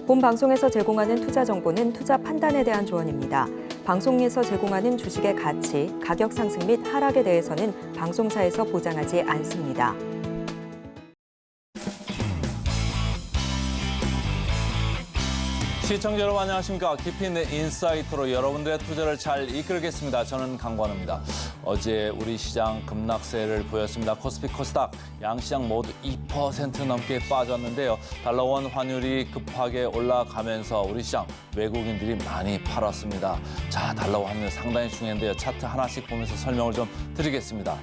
본 방송에서 제공하는 투자 정보는 투자 판단에 대한 조언입니다. 방송에서 제공하는 주식의 가치, 가격 상승 및 하락에 대해서는 방송사에서 보장하지 않습니다. 시청자 여러분 안녕하십니까. 깊이 있는 인사이트로 여러분들의 투자를 잘 이끌겠습니다. 저는 강관우입니다. 어제 우리 시장 급락세를 보였습니다. 코스피, 코스닥 양시장 모두 2% 넘게 빠졌는데요. 달러원 환율이 급하게 올라가면서 우리 시장 외국인들이 많이 팔았습니다. 자, 달러 환율 상당히 중요한데요. 차트 하나씩 보면서 설명을 좀 드리겠습니다.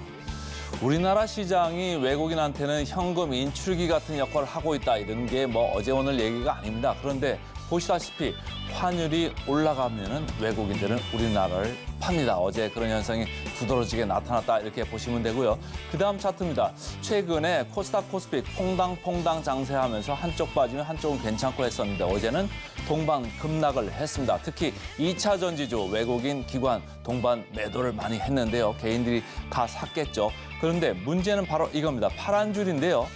우리나라 시장이 외국인한테는 현금 인출기 같은 역할을 하고 있다. 이런 게 어제 오늘 얘기가 아닙니다. 그런데 보시다시피 환율이 올라가면은 외국인들은 우리나라를 팝니다. 어제 그런 현상이 두드러지게 나타났다 이렇게 보시면 되고요. 그다음 차트입니다. 최근에 코스닥, 코스피 퐁당퐁당 장세하면서 한쪽 빠지면 한쪽은 괜찮고 했었는데 어제는 동반 급락을 했습니다. 특히 2차 전지주 외국인 기관 동반 매도를 많이 했는데요. 개인들이 다 샀겠죠. 그런데 문제는 바로 이겁니다. 파란 줄인데요.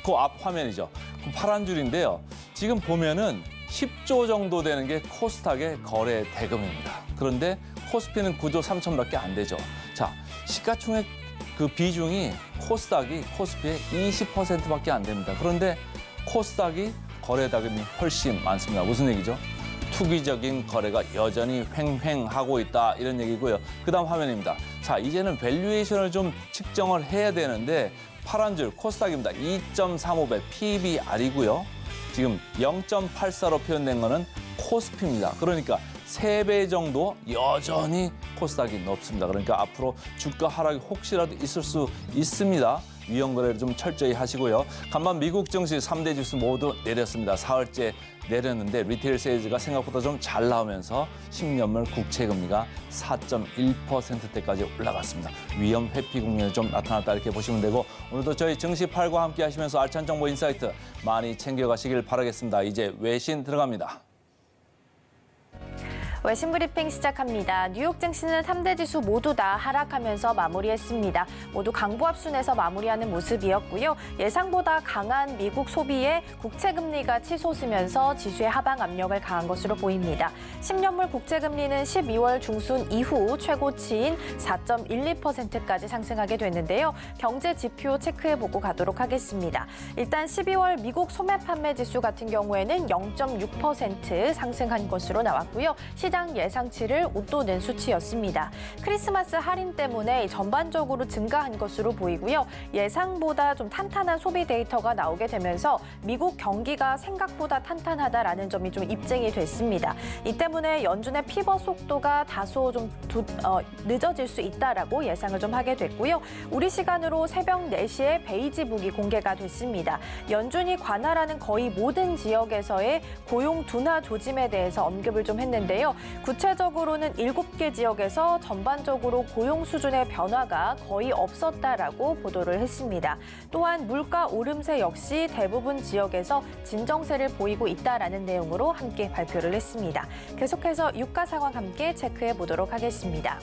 그 앞 화면이죠. 그 파란 줄인데요. 지금 보면은 10조 정도 되는 게 코스닥의 거래 대금입니다. 그런데 코스피는 9조 3천밖에 안 되죠. 자, 시가총액 그 비중이 코스닥이 코스피의 20%밖에 안 됩니다. 그런데 코스닥이 거래 대금이 훨씬 많습니다. 무슨 얘기죠? 투기적인 거래가 여전히 횡행하고 있다 이런 얘기고요. 그다음 화면입니다. 자, 이제는 밸류에이션을 좀 측정을 해야 되는데 파란 줄 코스닥입니다. 2.35배 PBR이고요. 지금 0.84로 표현된 거는 코스피입니다. 그러니까 3배 정도 여전히 코스닥이 높습니다. 그러니까 앞으로 주가 하락이 혹시라도 있을 수 있습니다. 위험 거래를 좀 철저히 하시고요. 간만 미국 증시 3대 지수 모두 내렸습니다. 사흘째 내렸는데 리테일 세일즈가 생각보다 좀 잘 나오면서 10년물 국채 금리가 4.1%대까지 올라갔습니다. 위험 회피 국면이 좀 나타났다 이렇게 보시면 되고 오늘도 저희 증시8과 함께 하시면서 알찬 정보 인사이트 많이 챙겨가시길 바라겠습니다. 이제 외신 들어갑니다. 외신 브리핑 시작합니다. 뉴욕 증시는 3대 지수 모두 다 하락하면서 마무리했습니다. 모두 강보합순에서 마무리하는 모습이었고요. 예상보다 강한 미국 소비에 국채 금리가 치솟으면서 지수의 하방 압력을 가한 것으로 보입니다. 10년물 국채 금리는 12월 중순 이후 최고치인 4.12%까지 상승하게 됐는데요. 경제 지표 체크해보고 가도록 하겠습니다. 일단 12월 미국 소매 판매 지수 같은 경우에는 0.6% 상승한 것으로 나왔고요. 시장 예상치를 웃도는 수치였습니다. 크리스마스 할인 때문에 전반적으로 증가한 것으로 보이고요. 예상보다 좀 탄탄한 소비 데이터가 나오게 되면서 미국 경기가 생각보다 탄탄하다라는 점이 좀 입증이 됐습니다. 이 때문에 연준의 피벗 속도가 다소 좀 늦어질 수 있다라고 예상을 좀 하게 됐고요. 우리 시간으로 새벽 4시에 베이지북이 공개가 됐습니다. 연준이 관할하는 거의 모든 지역에서의 고용 둔화 조짐에 대해서 언급을 좀 했는데요. 구체적으로는 7개 지역에서 전반적으로 고용 수준의 변화가 거의 없었다라고 보도를 했습니다. 또한 물가 오름세 역시 대부분 지역에서 진정세를 보이고 있다라는 내용으로 함께 발표를 했습니다. 계속해서 유가 상황 함께 체크해 보도록 하겠습니다.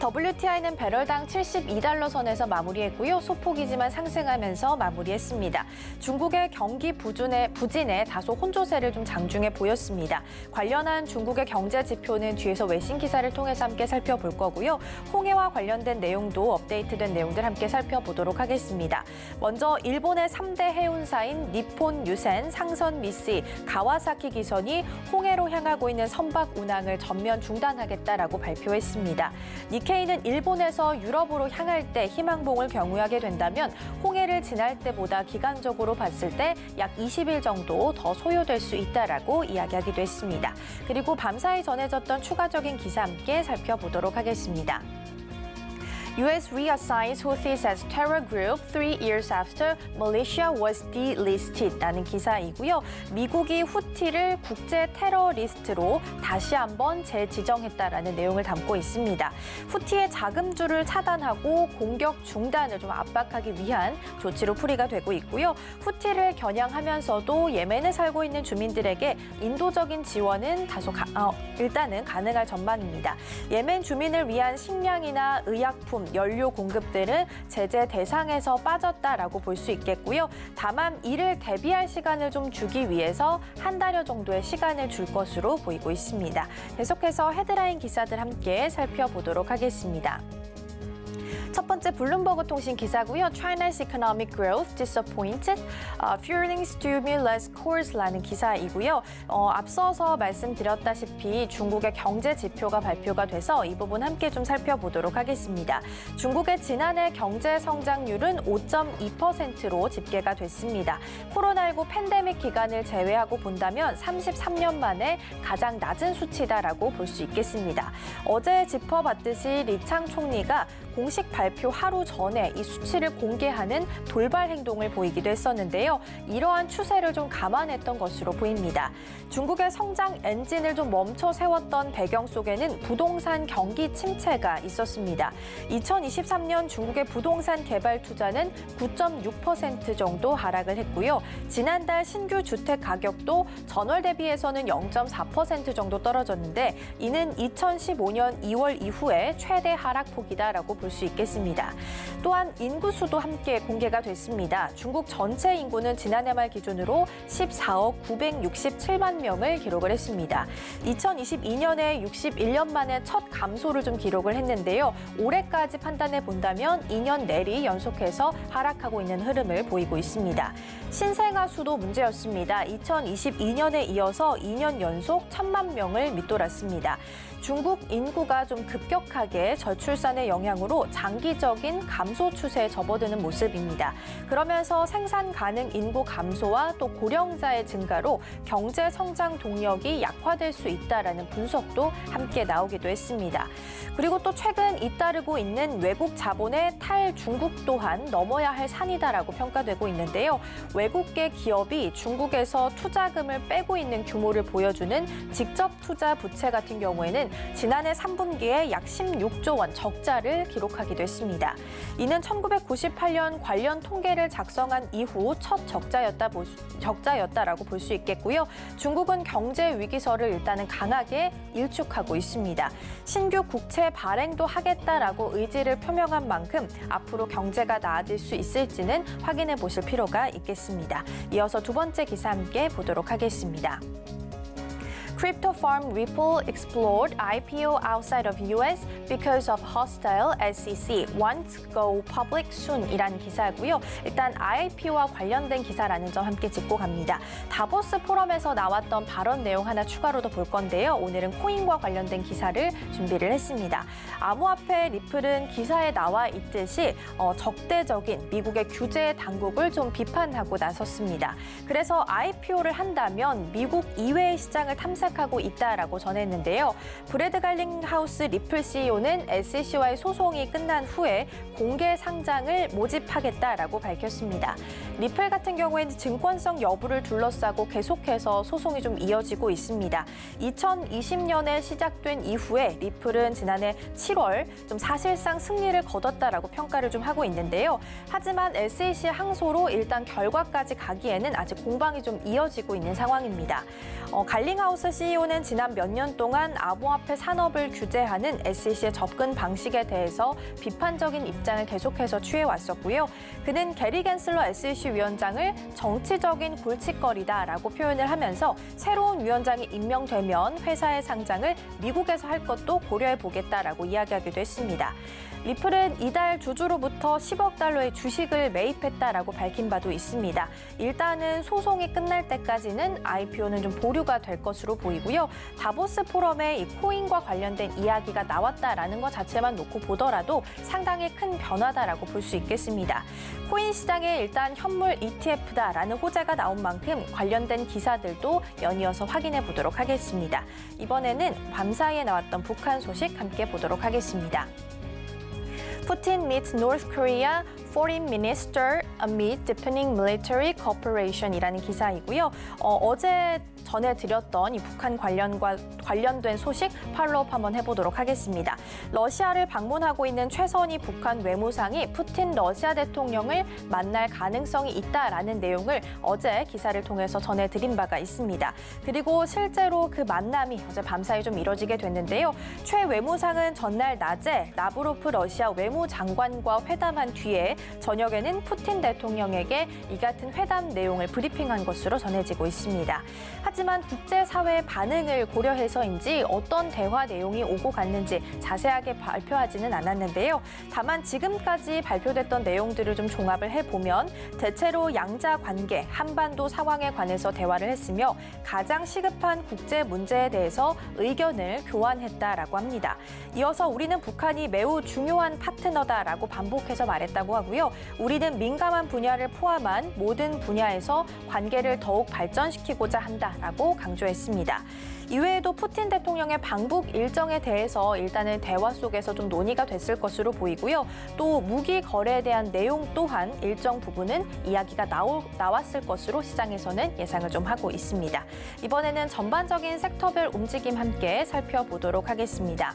WTI는 배럴당 72달러 선에서 마무리했고요. 소폭이지만 상승하면서 마무리했습니다. 중국의 경기 부진에 다소 혼조세를 좀 장중해 보였습니다. 관련한 중국의 경제 지표는 뒤에서 외신 기사를 통해서 함께 살펴볼 거고요. 홍해와 관련된 내용도 업데이트된 내용들 함께 살펴보도록 하겠습니다. 먼저 일본의 3대 해운사인 니폰 유센, 상선 미쓰, 가와사키 기선이 홍해로 향하고 있는 선박 운항을 전면 중단하겠다라고 발표했습니다. 니케이는 일본에서 유럽으로 향할 때 희망봉을 경유하게 된다면 홍해를 지날 때보다 기간적으로 봤을 때 약 20일 정도 더 소요될 수 있다라고 이야기하기도 했습니다. 그리고 밤사이 전해졌던 추가적인 기사 함께 살펴보도록 하겠습니다. U.S. reassigns Houthis as terror group 3 years after Malaysia was delisted 라는 기사이고요. 미국이 후티를 국제 테러리스트로 다시 한번 재지정했다라는 내용을 담고 있습니다. 후티의 자금줄을 차단하고 공격 중단을 좀 압박하기 위한 조치로 풀이가 되고 있고요. 후티를 겨냥하면서도 예멘에 살고 있는 주민들에게 인도적인 지원은 다소 일단은 가능할 전망입니다. 예멘 주민을 위한 식량이나 의약품, 것처럼 연료 공급들은 제재 대상에서 빠졌다라고 볼 수 있겠고요. 다만 이를 대비할 시간을 좀 주기 위해서 한 달여 정도의 시간을 줄 것으로 보이고 있습니다. 계속해서 헤드라인 기사들 함께 살펴보도록 하겠습니다. 첫 번째 블룸버그 통신 기사고요. China's economic growth disappointed, fueling stimulus cours라는 기사이고요. 앞서서 말씀드렸다시피 중국의 경제 지표가 발표가 돼서 이 부분 함께 좀 살펴보도록 하겠습니다. 중국의 지난해 경제 성장률은 5.2%로 집계가 됐습니다. 코로나19 팬데믹 기간을 제외하고 본다면 33년 만에 가장 낮은 수치다라고 볼 수 있겠습니다. 어제 짚어봤듯이 리창 총리가 공식 발표 하루 전에 이 수치를 공개하는 돌발 행동을 보이기도 했었는데요. 이러한 추세를 좀 감안했던 것으로 보입니다. 중국의 성장 엔진을 좀 멈춰 세웠던 배경 속에는 부동산 경기 침체가 있었습니다. 2023년 중국의 부동산 개발 투자는 9.6% 정도 하락을 했고요. 지난달 신규 주택 가격도 전월 대비해서는 0.4% 정도 떨어졌는데 이는 2015년 2월 이후에 최대 하락폭이다라고 볼 수 있겠습니다. 또한 인구 수도 함께 공개가 됐습니다. 중국 전체 인구는 지난해 말 기준으로 14억 967만 명을 기록을 했습니다. 2022년에 61년 만에 첫 감소를 좀 기록을 했는데요. 올해까지 판단해 본다면 2년 내리 연속해서 하락하고 있는 흐름을 보이고 있습니다. 신생아 수도 문제였습니다. 2022년에 이어서 2년 연속 1,000만 명을 밑돌았습니다. 중국 인구가 좀 급격하게 저출산의 영향으로 장기적인 감소 추세에 접어드는 모습입니다. 그러면서 생산 가능 인구 감소와 또 고령자의 증가로 경제 성장 동력이 약화될 수 있다라는 분석도 함께 나오기도 했습니다. 그리고 또 최근 잇따르고 있는 외국 자본의 탈중국 또한 넘어야 할 산이다라고 평가되고 있는데요. 외국계 기업이 중국에서 투자금을 빼고 있는 규모를 보여주는 직접 투자 부채 같은 경우에는 지난해 3분기에 약 16조 원 적자를 기록하기도 했습니다. 이는 1998년 관련 통계를 작성한 이후 첫 적자였다라고 볼 수 있겠고요. 중국은 경제 위기설을 일단은 강하게 일축하고 있습니다. 신규 국채 발행도 하겠다라고 의지를 표명한 만큼 앞으로 경제가 나아질 수 있을지는 확인해 보실 필요가 있겠습니다. 이어서 두 번째 기사 함께 보도록 하겠습니다. Crypto farm Ripple explored IPO outside of US because of hostile SEC. Want go public soon 이라는 기사고요. 일단 IPO와 관련된 기사라는 점 함께 짚고 갑니다. 다보스 포럼에서 나왔던 발언 내용 하나 추가로 더 볼 건데요. 오늘은 코인과 관련된 기사를 준비를 했습니다. 암호화폐 리플은 기사에 나와 있듯이 적대적인 미국의 규제 당국을 좀 비판하고 나섰습니다. 그래서 IPO를 한다면 미국 이외의 시장을 탐색하고 있다라고 전했는데요. 브래드 갈링하우스 리플 CEO는 SEC와의 소송이 끝난 후에 공개 상장을 모집하겠다라고 밝혔습니다. 리플 같은 경우에는 증권성 여부를 둘러싸고 계속해서 소송이 좀 이어지고 있습니다. 2020년에 시작된 이후에 리플은 지난해 7월 좀 사실상 승리를 거뒀다라고 평가를 좀 하고 있는데요. 하지만 SEC 항소로 일단 결과까지 가기에는 아직 공방이 좀 이어지고 있는 상황입니다. 갈링하우스 CEO는 지난 몇 년 동안 암호화폐 산업을 규제하는 SEC의 접근 방식에 대해서 비판적인 입장을 계속해서 취해왔었고요. 그는 게리 겐슬러 SEC 위원장을 정치적인 골칫거리다라고 표현을 하면서 새로운 위원장이 임명되면 회사의 상장을 미국에서 할 것도 고려해보겠다라고 이야기하기도 했습니다. 리플은 이달 주주로부터 10억 달러의 주식을 매입했다라고 밝힌 바도 있습니다. 일단은 소송이 끝날 때까지는 IPO는 좀 보류가 될 것으로 보이고요. 다보스 포럼에 이 코인과 관련된 이야기가 나왔다라는 것 자체만 놓고 보더라도 상당히 큰 변화다라고 볼 수 있겠습니다. 코인 시장에 일단 현물 ETF다라는 호재가 나온 만큼 관련된 기사들도 연이어서 확인해 보도록 하겠습니다. 이번에는 밤사이에 나왔던 북한 소식 함께 보도록 하겠습니다. Putin meets North Korea Foreign Minister amid deepening military cooperation이라는 기사이고요. 어제 전해드렸던 이 북한 관련된 소식 팔로우업 한번 해보도록 하겠습니다. 러시아를 방문하고 있는 최선희 북한 외무상이 푸틴 러시아 대통령을 만날 가능성이 있다라는 내용을 어제 기사를 통해서 전해드린 바가 있습니다. 그리고 실제로 그 만남이 어제 밤사이 좀 이뤄지게 됐는데요. 최 외무상은 전날 낮에 라브로프 러시아 외무 외무장관과 회담한 뒤에 저녁에는 푸틴 대통령에게 이 같은 회담 내용을 브리핑한 것으로 전해지고 있습니다. 하지만 국제사회의 반응을 고려해서인지 어떤 대화 내용이 오고 갔는지 자세하게 발표하지는 않았는데요. 다만 지금까지 발표됐던 내용들을 좀 종합을 해보면 대체로 양자 관계, 한반도 상황에 관해서 대화를 했으며 가장 시급한 국제 문제에 대해서 의견을 교환했다라고 합니다. 이어서 우리는 북한이 매우 중요한 파트너다라고 반복해서 말했다고 하고요. 우리는 민감한 분야를 포함한 모든 분야에서 관계를 더욱 발전시키고자 한다라고 강조했습니다. 이외에도 푸틴 대통령의 방북 일정에 대해서 일단은 대화 속에서 좀 논의가 됐을 것으로 보이고요. 또 무기 거래에 대한 내용 또한 일정 부분은 이야기가 나왔을 것으로 시장에서는 예상을 좀 하고 있습니다. 이번에는 전반적인 섹터별 움직임 함께 살펴보도록 하겠습니다.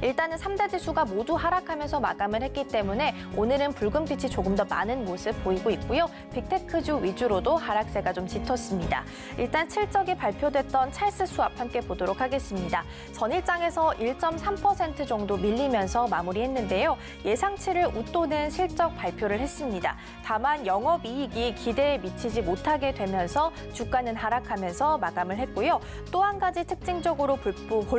일단은 3대 지수가 모두 하락하면서 마감을 했기 때문에 오늘은 붉은 빛이 조금 더 많은 모습 보이고 있고요. 빅테크주 위주로도 하락세가 좀 짙었습니다. 일단 실적이 발표됐던 찰스 수압 함께 보도록 하겠습니다. 전일장에서 1.3% 정도 밀리면서 마무리했는데요. 예상치를 웃도는 실적 발표를 했습니다. 다만 영업이익이 기대에 미치지 못하게 되면서 주가는 하락하면서 마감을 했고요. 또 한 가지 특징적으로 볼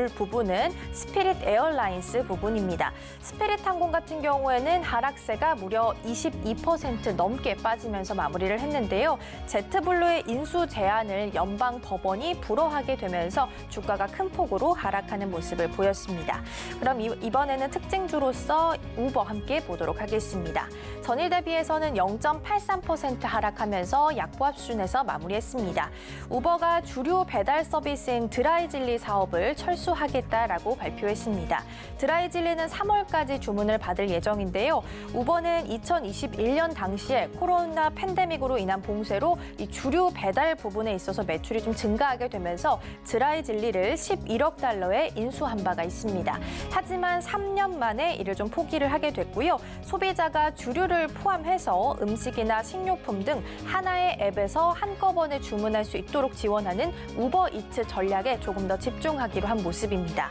부분은 스피릿 에어라인 부분입니다. 스피릿 항공 같은 경우에는 하락세가 무려 22% 넘게 빠지면서 마무리를 했는데요. 제트블루의 인수 제한을 연방 법원이 불허하게 되면서 주가가 큰 폭으로 하락하는 모습을 보였습니다. 그럼 이번에는 특징주로서 우버 함께 보도록 하겠습니다. 전일 대비해서는 0.83% 하락하면서 약보합 수준에서 마무리했습니다. 우버가 주류 배달 서비스인 드라이질리 사업을 철수하겠다라고 발표했습니다. 드라이질리는 3월까지 주문을 받을 예정인데요. 우버는 2021년 당시에 코로나 팬데믹으로 인한 봉쇄로 이 주류 배달 부분에 있어서 매출이 좀 증가하게 되면서 드라이질리를 11억 달러에 인수한 바가 있습니다. 하지만 3년 만에 이를 좀 포기를 하게 됐고요. 소비자가 주류를 포함해서 음식이나 식료품 등 하나의 앱에서 한꺼번에 주문할 수 있도록 지원하는 우버이츠 전략에 조금 더 집중하기로 한 모습입니다.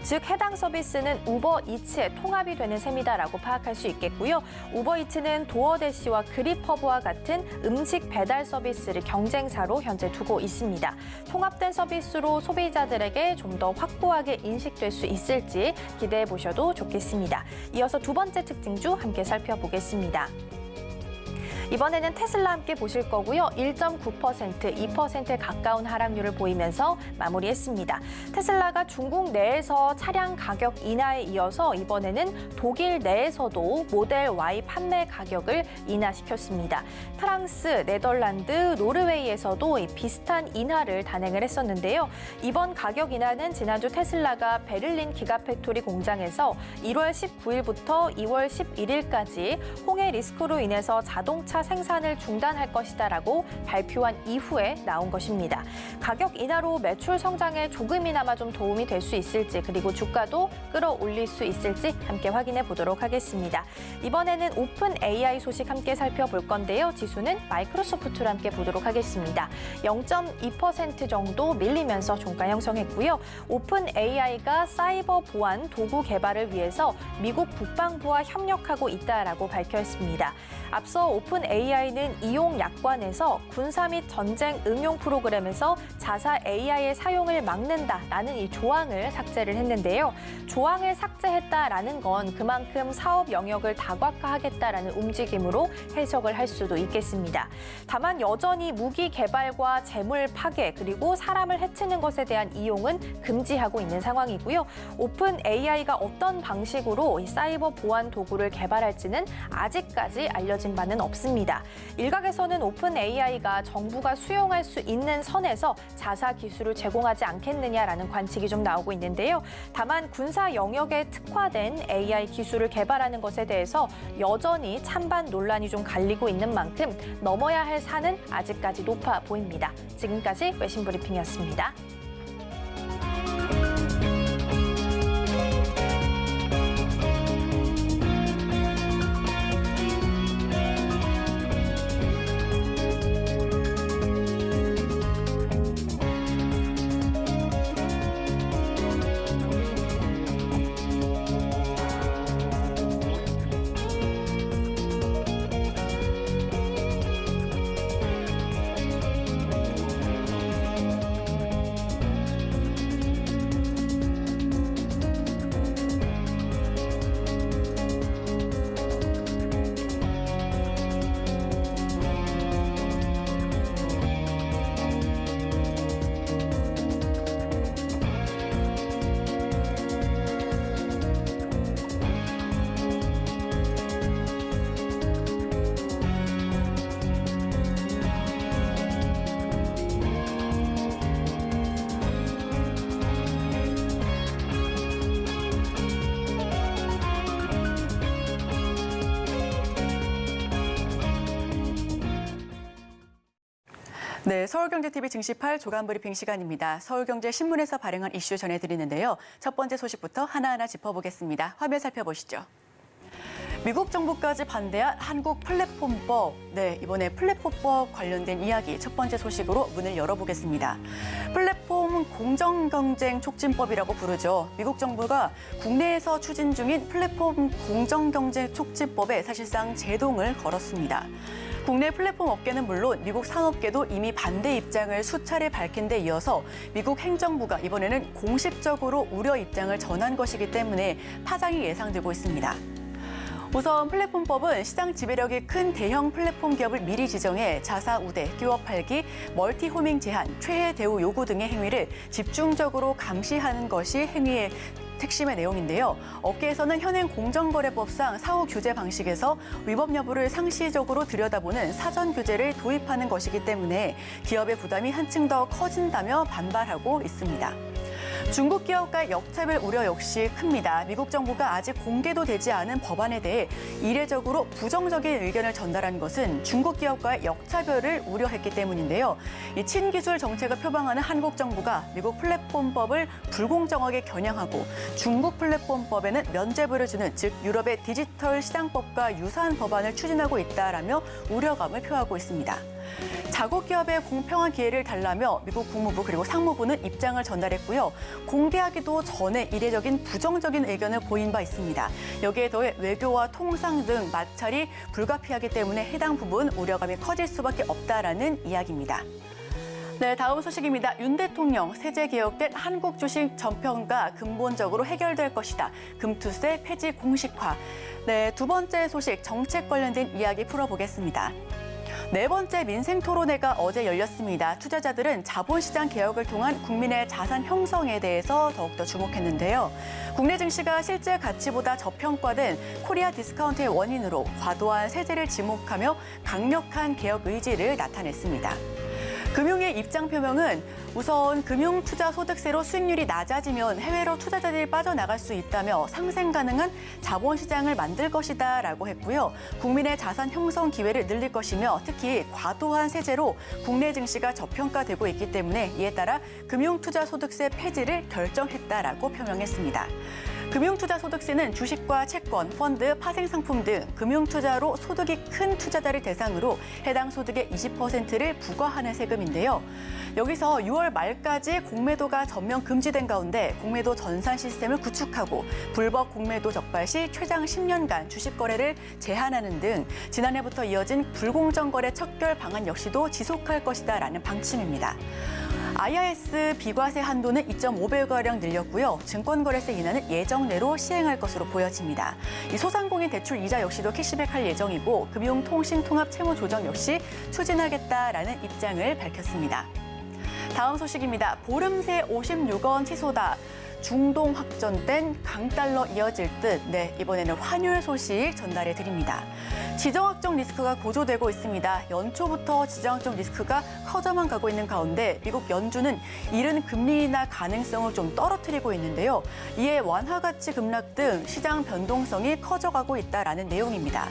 즉 해당 서비스는 우버이츠에 통합이 되는 셈이다라고 파악할 수 있겠고요. 우버이츠는 도어대시와 그립허브와 같은 음식 배달 서비스를 경쟁사로 현재 두고 있습니다. 통합된 서비스로 소비자들에게 좀 더 확고하게 인식될 수 있을지 기대해 보셔도 좋겠습니다. 이어서 두 번째 특징주 함께 살펴보겠습니다. 이번에는 테슬라 함께 보실 거고요. 1.9%, 2%에 가까운 하락률을 보이면서 마무리했습니다. 테슬라가 중국 내에서 차량 가격 인하에 이어서 이번에는 독일 내에서도 모델 Y 판매 가격을 인하시켰습니다. 프랑스, 네덜란드, 노르웨이에서도 비슷한 인하를 단행을 했었는데요. 이번 가격 인하는 지난주 테슬라가 베를린 기가팩토리 공장에서 1월 19일부터 2월 11일까지 홍해 리스크로 인해서 자동차 생산을 중단할 것이다라고 발표한 이후에 나온 것입니다. 가격 인하로 매출 성장에 조금이나마 좀 도움이 될 수 있을지 그리고 주가도 끌어올릴 수 있을지 함께 확인해 보도록 하겠습니다. 이번에는 오픈 AI 소식 함께 살펴볼 건데요. 지수는 마이크로소프트로 함께 보도록 하겠습니다. 0.2% 정도 밀리면서 종가 형성했고요. 오픈 AI가 사이버 보안 도구 개발을 위해서 미국 국방부와 협력하고 있다라고 밝혔습니다. 앞서 오픈 AI는 이용 약관에서 군사 및 전쟁 응용 프로그램에서 자사 AI의 사용을 막는다라는 이 조항을 삭제를 했는데요. 조항을 삭제했다라는 건 그만큼 사업 영역을 다각화하겠다라는 움직임으로 해석을 할 수도 있겠습니다. 다만 여전히 무기 개발과 재물 파괴 그리고 사람을 해치는 것에 대한 이용은 금지하고 있는 상황이고요. 오픈 AI가 어떤 방식으로 이 사이버 보안 도구를 개발할지는 아직까지 알려진 바는 없습니다. 일각에서는 오픈 AI가 정부가 수용할 수 있는 선에서 자사 기술을 제공하지 않겠느냐라는 관측이 좀 나오고 있는데요. 다만 군사 영역에 특화된 AI 기술을 개발하는 것에 대해서 여전히 찬반 논란이 좀 갈리고 있는 만큼 넘어야 할 산은 아직까지 높아 보입니다. 지금까지 외신 브리핑이었습니다. 네, 서울경제TV 증시8 조간브리핑 시간입니다. 서울경제신문에서 발행한 이슈 전해드리는데요. 첫 번째 소식부터 하나하나 짚어보겠습니다. 화면 살펴보시죠. 미국 정부까지 반대한 한국 플랫폼법. 네, 이번에 플랫폼법 관련된 이야기 첫 번째 소식으로 문을 열어보겠습니다. 플랫폼 공정경쟁 촉진법이라고 부르죠. 미국 정부가 국내에서 추진 중인 플랫폼 공정경쟁 촉진법에 사실상 제동을 걸었습니다. 국내 플랫폼 업계는 물론 미국 산업계도 이미 반대 입장을 수차례 밝힌 데 이어서 미국 행정부가 이번에는 공식적으로 우려 입장을 전한 것이기 때문에 파장이 예상되고 있습니다. 우선 플랫폼법은 시장 지배력이 큰 대형 플랫폼 기업을 미리 지정해 자사 우대, 끼워 팔기, 멀티호밍 제한, 최혜 대우 요구 등의 행위를 집중적으로 감시하는 것이 행위의 핵심의 내용인데요. 업계에서는 현행 공정거래법상 사후 규제 방식에서 위법 여부를 상시적으로 들여다보는 사전 규제를 도입하는 것이기 때문에 기업의 부담이 한층 더 커진다며 반발하고 있습니다. 중국 기업과의 역차별 우려 역시 큽니다. 미국 정부가 아직 공개도 되지 않은 법안에 대해 이례적으로 부정적인 의견을 전달한 것은 중국 기업과의 역차별을 우려했기 때문인데요. 이 친기술 정책을 표방하는 한국 정부가 미국 플랫폼법을 불공정하게 겨냥하고 중국 플랫폼법에는 면죄부를 주는 즉 유럽의 디지털 시장법과 유사한 법안을 추진하고 있다라며 우려감을 표하고 있습니다. 자국 기업의 공평한 기회를 달라며 미국 국무부 그리고 상무부는 입장을 전달했고요. 공개하기도 전에 이례적인 부정적인 의견을 보인 바 있습니다. 여기에 더해 외교와 통상 등 마찰이 불가피하기 때문에 해당 부분 우려감이 커질 수밖에 없다라는 이야기입니다. 네, 다음 소식입니다. 윤 대통령 세제 개혁된 한국 주식 전평가 근본적으로 해결될 것이다. 금투세 폐지 공식화. 네, 두 번째 소식 정책 관련된 이야기 풀어보겠습니다. 네 번째 민생 토론회가 어제 열렸습니다. 투자자들은 자본시장 개혁을 통한 국민의 자산 형성에 대해서 더욱더 주목했는데요. 국내 증시가 실제 가치보다 저평가된 코리아 디스카운트의 원인으로 과도한 세제를 지목하며 강력한 개혁 의지를 나타냈습니다. 금융의 입장 표명은 우선 금융투자소득세로 수익률이 낮아지면 해외로 투자자들이 빠져나갈 수 있다며 상생 가능한 자본시장을 만들 것이다라고 했고요. 국민의 자산 형성 기회를 늘릴 것이며 특히 과도한 세제로 국내 증시가 저평가되고 있기 때문에 이에 따라 금융투자소득세 폐지를 결정했다라고 표명했습니다. 금융투자소득세는 주식과 채권, 펀드, 파생상품 등 금융투자로 소득이 큰 투자자를 대상으로 해당 소득의 20%를 부과하는 세금인데요. 여기서 6월 말까지 공매도가 전면 금지된 가운데 공매도 전산 시스템을 구축하고 불법 공매도 적발 시 최장 10년간 주식 거래를 제한하는 등 지난해부터 이어진 불공정 거래 척결 방안 역시도 지속할 것이다라는 방침입니다. IRS 비과세 한도는 2.5배가량 늘렸고요. 증권거래세 인하는 예정대로 시행할 것으로 보여집니다. 이 소상공인 대출 이자 역시도 캐시백할 예정이고 금융통신통합채무 조정 역시 추진하겠다라는 입장을 밝혔습니다. 다음 소식입니다. 보름새 56원 취소다. 중동 확전된 강달러 이어질 듯. 네, 이번에는 환율 소식 전달해 드립니다. 지정학적 리스크가 고조되고 있습니다. 연초부터 지정학적 리스크가 커져만 가고 있는 가운데 미국 연준은 이른 금리 인하 가능성을 좀 떨어뜨리고 있는데요. 이에 완화 가치 급락 등 시장 변동성이 커져가고 있다라는 내용입니다.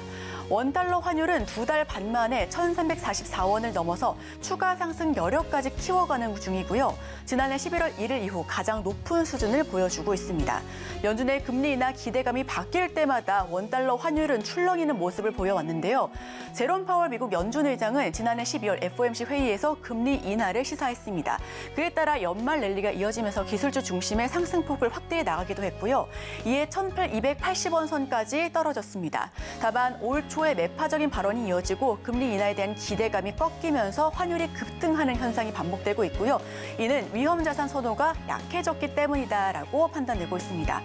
원달러 환율은 2달 반 만에 1,344원을 넘어서 추가 상승 여력까지 키워가는 중이고요. 지난해 11월 1일 이후 가장 높은 수준을 보여주고 있습니다. 연준의 금리 인하 기대감이 바뀔 때마다 원달러 환율은 출렁이는 모습을 보여왔는데요. 제롬 파월 미국 연준 의장은 지난해 12월 FOMC 회의에서 금리 인하를 시사했습니다. 그에 따라 연말 랠리가 이어지면서 기술주 중심의 상승폭을 확대해 나가기도 했고요. 이에 1,280원 선까지 떨어졌습니다. 다만 올 초에 매파적인 발언이 이어지고 금리 인하에 대한 기대감이 꺾이면서 환율이 급등하는 현상이 반복되고 있고요. 이는 위험자산 선호가 약해졌기 때문이다라고 판단되고 있습니다.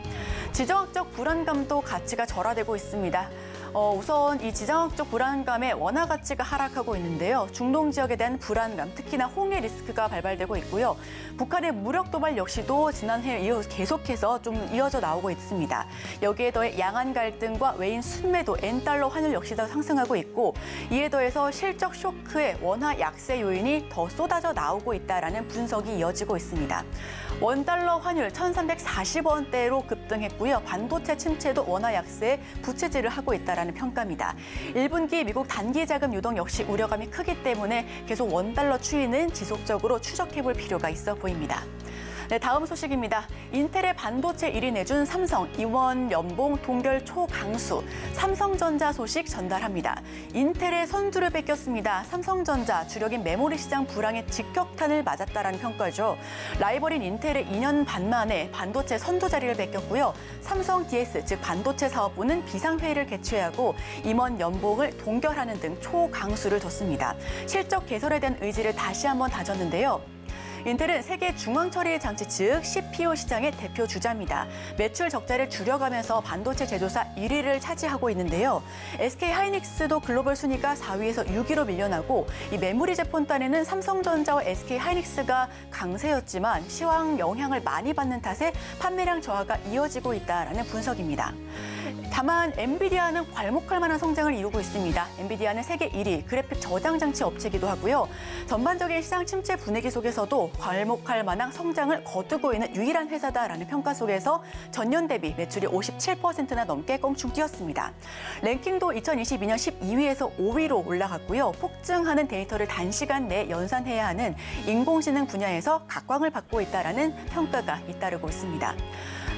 지정학적 불안감도 가치가 절하되고 있습니다. 우선 이 지정학적 불안감에 원화 가치가 하락하고 있는데요. 중동 지역에 대한 불안감, 특히나 홍해 리스크가 발발되고 있고요. 북한의 무력 도발 역시도 지난해 이후 계속해서 좀 이어져 나오고 있습니다. 여기에 더해 양안 갈등과 외인 순매도, 엔달러 환율 역시도 상승하고 있고 이에 더해서 실적 쇼크에 원화 약세 요인이 더 쏟아져 나오고 있다라는 분석이 이어지고 있습니다. 원달러 환율 1,340원대로 급등했고요. 반도체 침체도 원화 약세에 부채질을 하고 있다. 있다라는 평가입니다. 1분기 미국 단기 자금 유동 역시 우려감이 크기 때문에 계속 원달러 추이는 지속적으로 추적해볼 필요가 있어 보입니다. 네, 다음 소식입니다. 인텔의 반도체 1위 내준 삼성, 임원 연봉 동결 초강수, 삼성전자 소식 전달합니다. 인텔의 선두를 뺏겼습니다. 삼성전자, 주력인 메모리 시장 불황에 직격탄을 맞았다라는 평가죠. 라이벌인 인텔의 2년 반 만에 반도체 선두 자리를 뺏겼고요. 삼성 DS, 즉 반도체 사업부는 비상회의를 개최하고 임원 연봉을 동결하는 등 초강수를 뒀습니다. 실적 개선에 대한 의지를 다시 한번 다졌는데요. 인텔은 세계 중앙처리 장치 즉 CPU 시장의 대표 주자입니다. 매출 적자를 줄여가면서 반도체 제조사 1위를 차지하고 있는데요. SK 하이닉스도 글로벌 순위가 4위에서 6위로 밀려나고 이 메모리 제품 단에는 삼성전자와 SK 하이닉스가 강세였지만 시황 영향을 많이 받는 탓에 판매량 저하가 이어지고 있다라는 분석입니다. 다만 엔비디아는 괄목할 만한 성장을 이루고 있습니다. 엔비디아는 세계 1위 그래픽 저장 장치 업체이기도 하고요. 전반적인 시장 침체 분위기 속에서도 괄목할 만한 성장을 거두고 있는 유일한 회사다라는 평가 속에서 전년 대비 매출이 57%나 넘게 껑충 뛰었습니다. 랭킹도 2022년 12위에서 5위로 올라갔고요. 폭증하는 데이터를 단시간 내에 연산해야 하는 인공지능 분야에서 각광을 받고 있다라는 평가가 잇따르고 있습니다.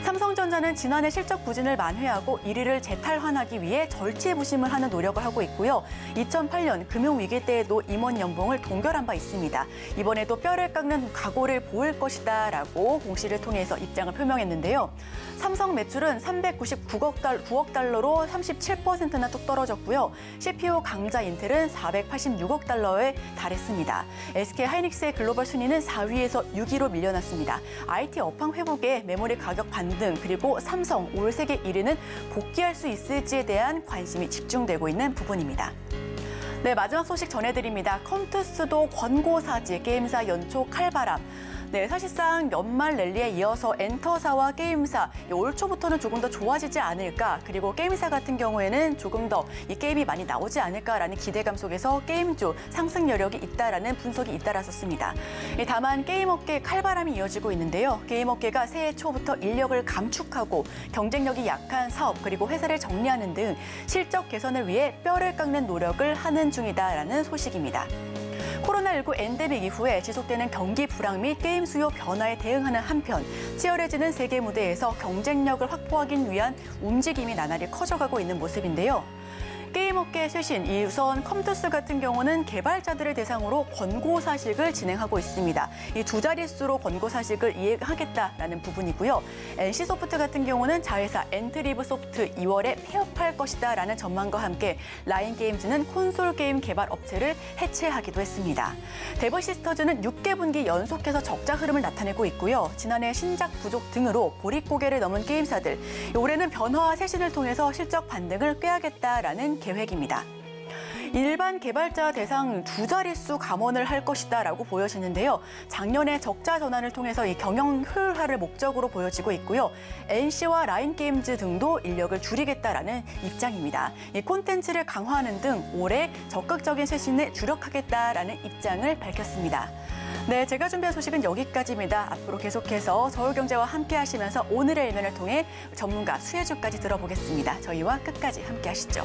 삼성전자는 지난해 실적 부진을 만회하고 1위를 재탈환하기 위해 절치부심을 하는 노력을 하고 있고요. 2008년 금융위기 때에도 임원 연봉을 동결한 바 있습니다. 이번에도 뼈를 깎는 각오를 보일 것이다라고 공시를 통해서 입장을 표명했는데요. 삼성 매출은 399억 달러로 37%나 뚝 떨어졌고요. CPU 강자 인텔은 486억 달러에 달했습니다. SK 하이닉스의 글로벌 순위는 4위에서 6위로 밀려났습니다. IT 업황 회복에 메모리 가격 반등 그리고 삼성 올 세계 1위는 복귀할 수 있을지에 대한 관심이 집중되고 있는 부분입니다. 네, 마지막 소식 전해드립니다. 컴투스도 권고사지 게임사 연초 칼바람. 네, 사실상 연말 랠리에 이어서 엔터사와 게임사 올 초부터는 조금 더 좋아지지 않을까 그리고 게임사 같은 경우에는 조금 더 이 게임이 많이 나오지 않을까라는 기대감 속에서 게임주 상승 여력이 있다라는 분석이 잇따랐었습니다. 다만 게임 업계 칼바람이 이어지고 있는데요. 게임 업계가 새해 초부터 인력을 감축하고 경쟁력이 약한 사업 그리고 회사를 정리하는 등 실적 개선을 위해 뼈를 깎는 노력을 하는 중이다라는 소식입니다. 코로나19 엔데믹 이후에 지속되는 경기 불황 및 게임 수요 변화에 대응하는 한편 치열해지는 세계 무대에서 경쟁력을 확보하기 위한 움직임이 나날이 커져가고 있는 모습인데요. 게임업계의 쇄신, 우선 컴투스 같은 경우는 개발자들을 대상으로 권고사직을 진행하고 있습니다. 이 두 자릿수로 권고사직을 이행하겠다라는 부분이고요. NC소프트 같은 경우는 자회사 엔트리브 소프트 2월에 폐업할 것이다라는 전망과 함께 라인게임즈는 콘솔 게임 개발 업체를 해체하기도 했습니다. 데버시스터즈는 6개 분기 연속해서 적자 흐름을 나타내고 있고요. 지난해 신작 부족 등으로 보릿고개를 넘은 게임사들, 올해는 변화와 쇄신을 통해서 실적 반등을 꾀하겠다라는 계획입니다. 일반 개발자 대상 두 자릿수 감원을 할 것이다라고 보여지는데요. 작년에 적자 전환을 통해서 이 경영 효율화를 목적으로 보여지고 있고요. NC와 라인게임즈 등도 인력을 줄이겠다라는 입장입니다. 이 콘텐츠를 강화하는 등 올해 적극적인 쇄신에 주력하겠다라는 입장을 밝혔습니다. 네, 제가 준비한 소식은 여기까지입니다. 앞으로 계속해서 서울경제와 함께 하시면서 오늘의 일면을 통해 전문가 수혜주까지 들어보겠습니다. 저희와 끝까지 함께 하시죠.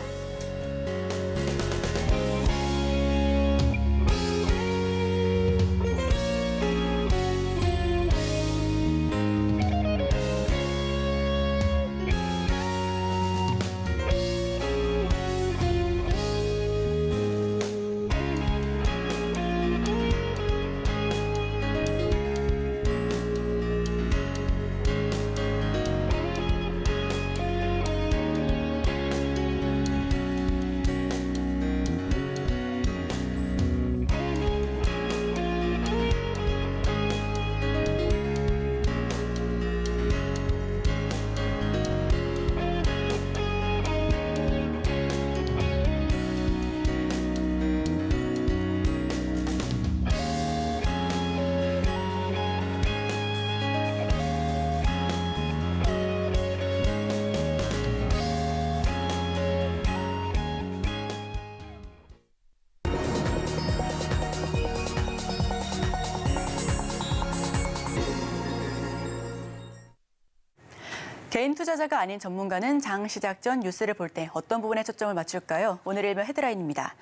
개인 투자자가 아닌 전문가는 장 시작 전 뉴스를 볼 때 어떤 부분에 초점을 맞출까요? 오늘 일면 헤드라인입니다.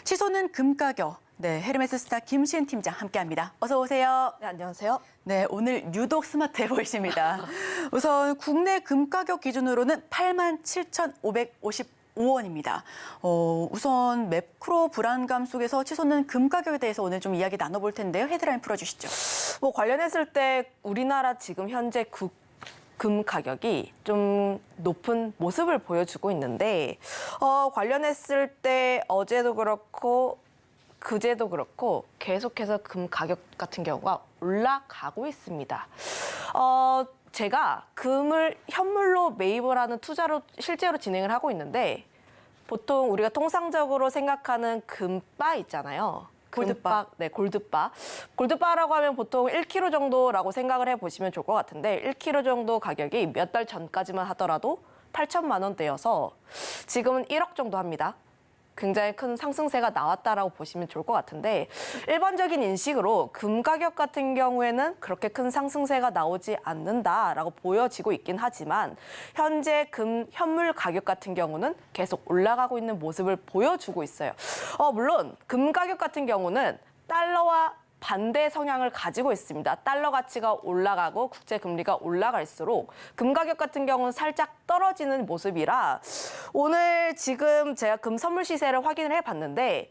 치솟는 금 가격. 네, 헤르메스 스타 김시은 팀장 함께합니다. 어서 오세요. 네, 안녕하세요. 네, 오늘 유독 스마트해 보이십니다. 우선 국내 금 가격 기준으로는 87,555원입니다. 우선 매크로 불안감 속에서 치솟는 금 가격에 대해서 오늘 좀 이야기 나눠볼 텐데요. 헤드라인 풀어주시죠. 뭐 관련했을 때 우리나라 지금 현재 금 가격이 좀 높은 모습을 보여주고 있는데 관련했을 때 어제도 그렇고 그제도 그렇고 계속해서 금 가격 같은 경우가 올라가고 있습니다. 제가 금을 현물로 매입을 하는 투자로 실제로 진행을 하고 있는데 보통 우리가 통상적으로 생각하는 금바 있잖아요. 골드바. 네, 골드바. 골드바라고 하면 보통 1kg 정도라고 생각을 해보시면 좋을 것 같은데 1kg 정도 가격이 몇 달 전까지만 하더라도 8천만 원대여서 지금은 1억 정도 합니다. 굉장히 큰 상승세가 나왔다라고 보시면 좋을 것 같은데 일반적인 인식으로 금 가격 같은 경우에는 그렇게 큰 상승세가 나오지 않는다라고 보여지고 있긴 하지만 현재 금 현물 가격 같은 경우는 계속 올라가고 있는 모습을 보여주고 있어요. 물론 금 가격 같은 경우는 달러와 반대 성향을 가지고 있습니다. 달러 가치가 올라가고 국제 금리가 올라갈수록 금 가격 같은 경우는 살짝 떨어지는 모습이라 오늘 지금 제가 금 선물 시세를 확인을 해봤는데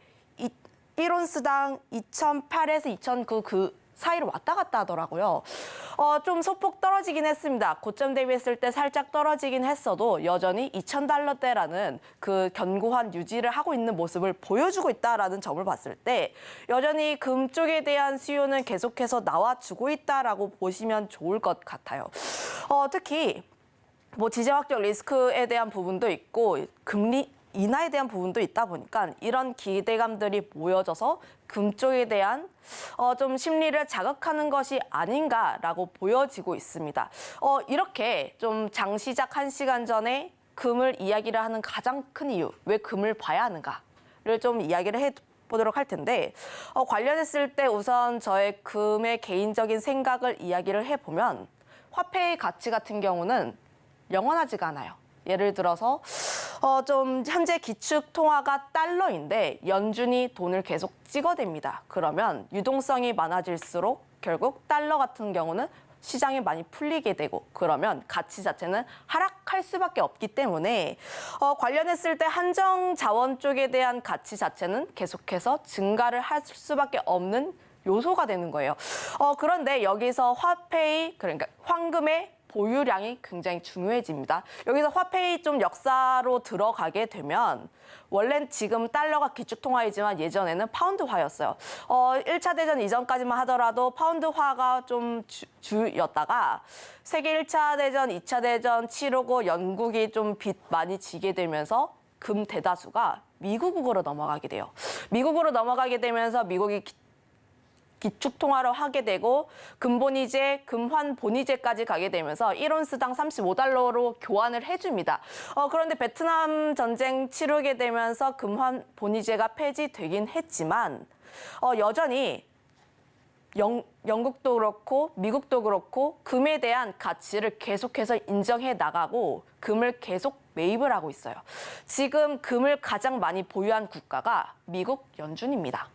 1온스당 2008에서 2009 그 사이로 왔다 갔다 하더라고요. 좀 소폭 떨어지긴 했습니다. 고점 대비했을 때 살짝 떨어지긴 했어도 여전히 2,000달러대라는 그 견고한 유지를 하고 있는 모습을 보여주고 있다라는 점을 봤을 때 여전히 금 쪽에 대한 수요는 계속해서 나와주고 있다라고 보시면 좋을 것 같아요. 특히 뭐 지정학적 리스크에 대한 부분도 있고 금리 인하에 대한 부분도 있다 보니까 이런 기대감들이 모여져서 금 쪽에 대한 좀 심리를 자극하는 것이 아닌가라고 보여지고 있습니다. 이렇게 좀 장 시작 1시간 전에 금을 이야기를 하는 가장 큰 이유, 왜 금을 봐야 하는가를 좀 이야기를 해보도록 할 텐데 관련했을 때 우선 저의 금의 개인적인 생각을 이야기를 해보면 화폐의 가치 같은 경우는 영원하지가 않아요. 예를 들어서 좀 현재 기축 통화가 달러인데 연준이 돈을 계속 찍어댑니다. 그러면 유동성이 많아질수록 결국 달러 같은 경우는 시장이 많이 풀리게 되고 그러면 가치 자체는 하락할 수밖에 없기 때문에 관련했을 때 한정 자원 쪽에 대한 가치 자체는 계속해서 증가를 할 수밖에 없는 요소가 되는 거예요. 그런데 여기서 화폐의 그러니까 황금의 보유량이 굉장히 중요해집니다. 여기서 화폐의 좀 역사로 들어가게 되면 원래는 지금 달러가 기축통화이지만 예전에는 파운드화였어요. 1차 대전 이전까지만 하더라도 파운드화가 좀 주였다가 세계 1차 대전, 2차 대전 치르고 영국이 좀 빚 많이 지게 되면서 금 대다수가 미국으로 넘어가게 돼요. 미국으로 넘어가게 되면서 미국이 기축 통화를 하게 되고 금본위제, 금환본위제까지 가게 되면서 1온스당 35달러로 교환을 해줍니다. 그런데 베트남 전쟁 치르게 되면서 금환본위제가 폐지되긴 했지만 여전히 영국도 그렇고 미국도 그렇고 금에 대한 가치를 계속해서 인정해 나가고 금을 계속 매입을 하고 있어요. 지금 금을 가장 많이 보유한 국가가 미국 연준입니다.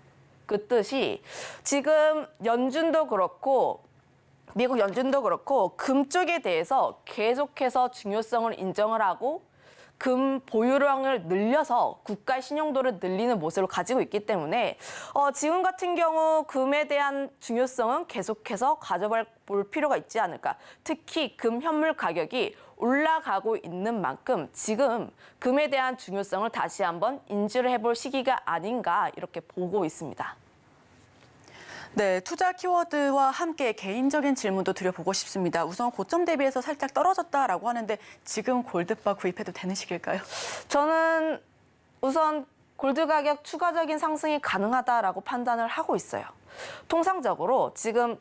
그 뜻이 지금 연준도 그렇고 미국 연준도 그렇고 금 쪽에 대해서 계속해서 중요성을 인정을 하고 금 보유량을 늘려서 국가의 신용도를 늘리는 모습을 가지고 있기 때문에 지금 같은 경우 금에 대한 중요성은 계속해서 가져볼 필요가 있지 않을까. 특히 금 현물 가격이 올라가고 있는 만큼 지금 금에 대한 중요성을 다시 한번 인지를 해볼 시기가 아닌가 이렇게 보고 있습니다. 네, 투자 키워드와 함께 개인적인 질문도 드려보고 싶습니다. 우선 고점 대비해서 살짝 떨어졌다라고 하는데 지금 골드바 구입해도 되는 시기일까요? 저는 우선 골드 가격 추가적인 상승이 가능하다라고 판단을 하고 있어요. 통상적으로 지금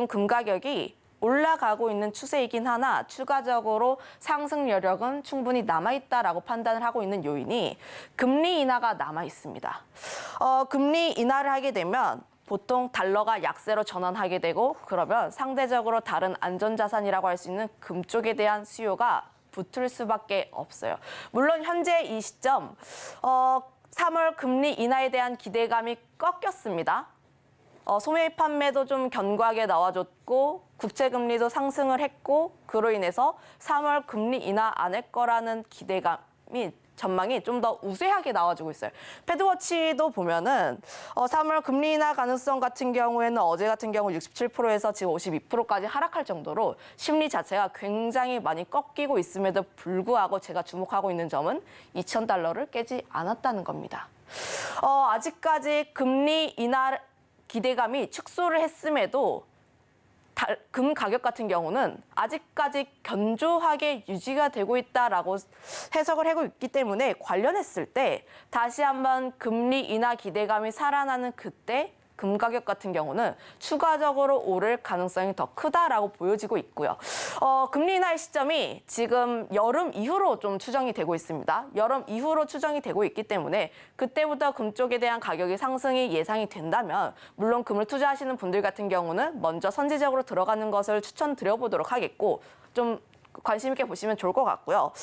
금 가격이 올라가고 있는 추세이긴 하나 추가적으로 상승 여력은 충분히 남아있다라고 판단을 하고 있는 요인이 금리 인하가 남아있습니다. 금리 인하를 하게 되면 보통 달러가 약세로 전환하게 되고 그러면 상대적으로 다른 안전자산이라고 할 수 있는 금 쪽에 대한 수요가 붙을 수밖에 없어요. 물론 현재 이 시점 3월 금리 인하에 대한 기대감이 꺾였습니다. 소매 판매도 좀 견고하게 나와줬고 국채 금리도 상승을 했고 그로 인해서 3월 금리 인하 안 할 거라는 기대감이 전망이 좀 더 우세하게 나와주고 있어요. 패드워치도 보면은 3월 금리 인하 가능성 같은 경우에는 어제 같은 경우 67%에서 지금 52%까지 하락할 정도로 심리 자체가 굉장히 많이 꺾이고 있음에도 불구하고 제가 주목하고 있는 점은 2,000달러를 깨지 않았다는 겁니다. 아직까지 금리 인하 기대감이 축소를 했음에도 금 가격 같은 경우는 아직까지 견조하게 유지가 되고 있다라고 해석을 하고 있기 때문에 관련했을 때 다시 한번 금리 인하 기대감이 살아나는 그때 금 가격 같은 경우는 추가적으로 오를 가능성이 더 크다라고 보여지고 있고요. 금리 인하의 시점이 지금 여름 이후로 좀 추정이 되고 있습니다. 여름 이후로 추정이 되고 있기 때문에 그때부터 금 쪽에 대한 가격이 상승이 예상이 된다면 물론 금을 투자하시는 분들 같은 경우는 먼저 선제적으로 들어가는 것을 추천드려보도록 하겠고 좀 관심 있게 보시면 좋을 것 같고요.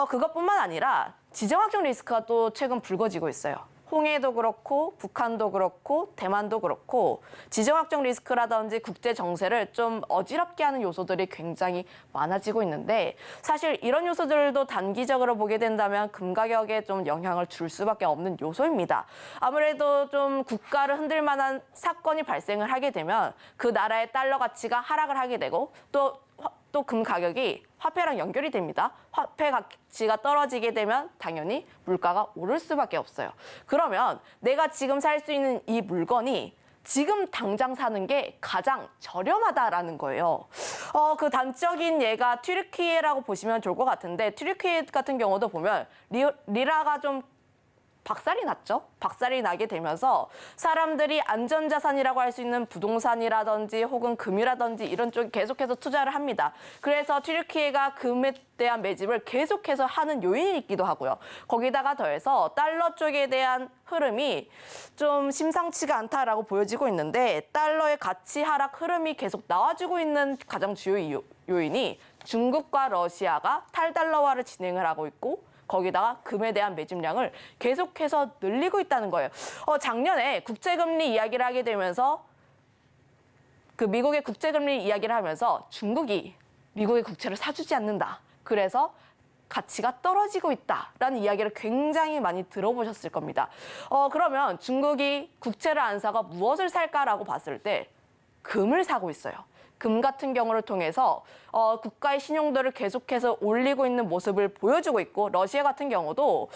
그것뿐만 아니라 지정학적 리스크가 또 최근 불거지고 있어요. 홍해도 그렇고 북한도 그렇고 대만도 그렇고 지정학적 리스크라든지 국제 정세를 좀 어지럽게 하는 요소들이 굉장히 많아지고 있는데 사실 이런 요소들도 단기적으로 보게 된다면 금 가격에 좀 영향을 줄 수밖에 없는 요소입니다. 아무래도 좀 국가를 흔들 만한 사건이 발생을 하게 되면 그 나라의 달러 가치가 하락을 하게 되고 또 금 가격이 화폐랑 연결이 됩니다. 화폐 가치가 떨어지게 되면 당연히 물가가 오를 수밖에 없어요. 그러면 내가 지금 살 수 있는 이 물건이 지금 당장 사는 게 가장 저렴하다라는 거예요. 그 단적인 예가 튀르키예라고 보시면 좋을 것 같은데 튀르키예 같은 경우도 보면 리라가 좀 박살이 났죠. 박살이 나게 되면서 사람들이 안전자산이라고 할 수 있는 부동산이라든지 혹은 금이라든지 이런 쪽에 계속해서 투자를 합니다. 그래서 튀르키예가 금에 대한 매집을 계속해서 하는 요인이 있기도 하고요. 거기다가 더해서 달러 쪽에 대한 흐름이 좀 심상치가 않다라고 보여지고 있는데 달러의 가치 하락 흐름이 계속 나와주고 있는 가장 주요 요인이 중국과 러시아가 탈달러화를 진행을 하고 있고 거기다가 금에 대한 매집량을 계속해서 늘리고 있다는 거예요. 작년에 국채금리 이야기를 하게 되면서 그 미국의 국채금리 이야기를 하면서 중국이 미국의 국채를 사주지 않는다. 그래서 가치가 떨어지고 있다라는 이야기를 굉장히 많이 들어보셨을 겁니다. 그러면 중국이 국채를 안 사고 무엇을 살까라고 봤을 때 금을 사고 있어요. 금 같은 경우를 통해서 국가의 신용도를 계속해서 올리고 있는 모습을 보여주고 있고 러시아 같은 경우도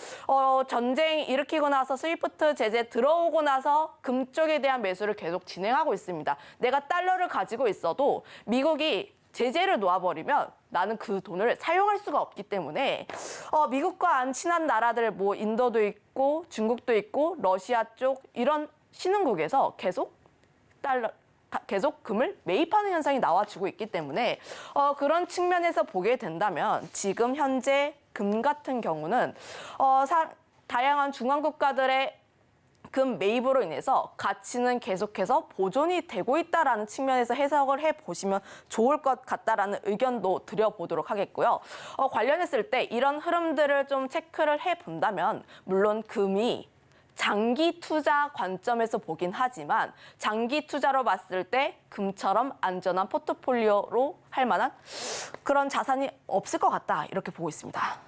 전쟁 일으키고 나서 스위프트 제재 들어오고 나서 금 쪽에 대한 매수를 계속 진행하고 있습니다. 내가 달러를 가지고 있어도 미국이 제재를 놓아버리면 나는 그 돈을 사용할 수가 없기 때문에 미국과 안 친한 나라들 뭐 인도도 있고 중국도 있고 러시아 쪽 이런 신흥국에서 계속 금을 매입하는 현상이 나와주고 있기 때문에 그런 측면에서 보게 된다면 지금 현재 금 같은 경우는 다양한 중앙국가들의 금 매입으로 인해서 가치는 계속해서 보존이 되고 있다라는 측면에서 해석을 해보시면 좋을 것 같다라는 의견도 드려보도록 하겠고요. 관련했을 때 이런 흐름들을 좀 체크를 해본다면 물론 금이 장기 투자 관점에서 보긴 하지만 장기 투자로 봤을 때 금처럼 안전한 포트폴리오로 할 만한 그런 자산이 없을 것 같다 이렇게 보고 있습니다.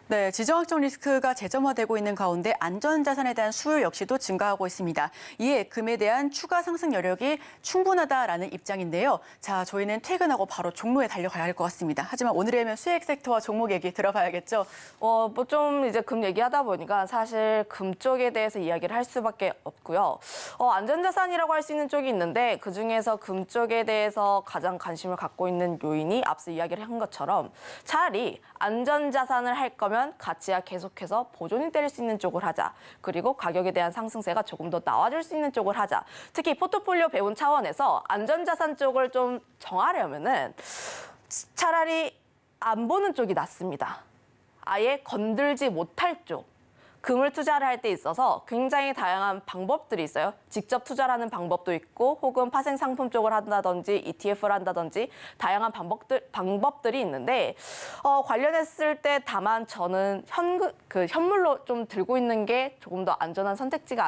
네, 지정학적 리스크가 재점화되고 있는 가운데 안전자산에 대한 수요 역시도 증가하고 있습니다. 이에 금에 대한 추가 상승 여력이 충분하다라는 입장인데요. 자, 저희는 퇴근하고 바로 종로에 달려가야 할 것 같습니다. 하지만 오늘의 수액 섹터와 종목 얘기 들어봐야겠죠. 뭐 좀 이제 금 얘기하다 보니까 사실 금 쪽에 대해서 이야기를 할 수밖에 없고요. 안전자산이라고 할 수 있는 쪽이 있는데 그중에서 금 쪽에 대해서 가장 관심을 갖고 있는 요인이 앞서 이야기를 한 것처럼 차라리 안전자산을 할 거면 가치가 계속해서 보존이 될 수 있는 쪽을 하자. 그리고 가격에 대한 상승세가 조금 더 나와줄 수 있는 쪽을 하자. 특히 포트폴리오 배분 차원에서 안전자산 쪽을 좀 정하려면은 차라리 안 보는 쪽이 낫습니다. 아예 건들지 못할 쪽. 금을 투자를 할 때 있어서 굉장히 다양한 방법들이 있어요. 직접 투자를 하는 방법도 있고 혹은 파생 상품 쪽을 한다든지 ETF를 한다든지 다양한 방법들이 있는데 관련했을 때 다만 저는 현물로 좀 들고 있는 게 조금 더 안전한 선택지가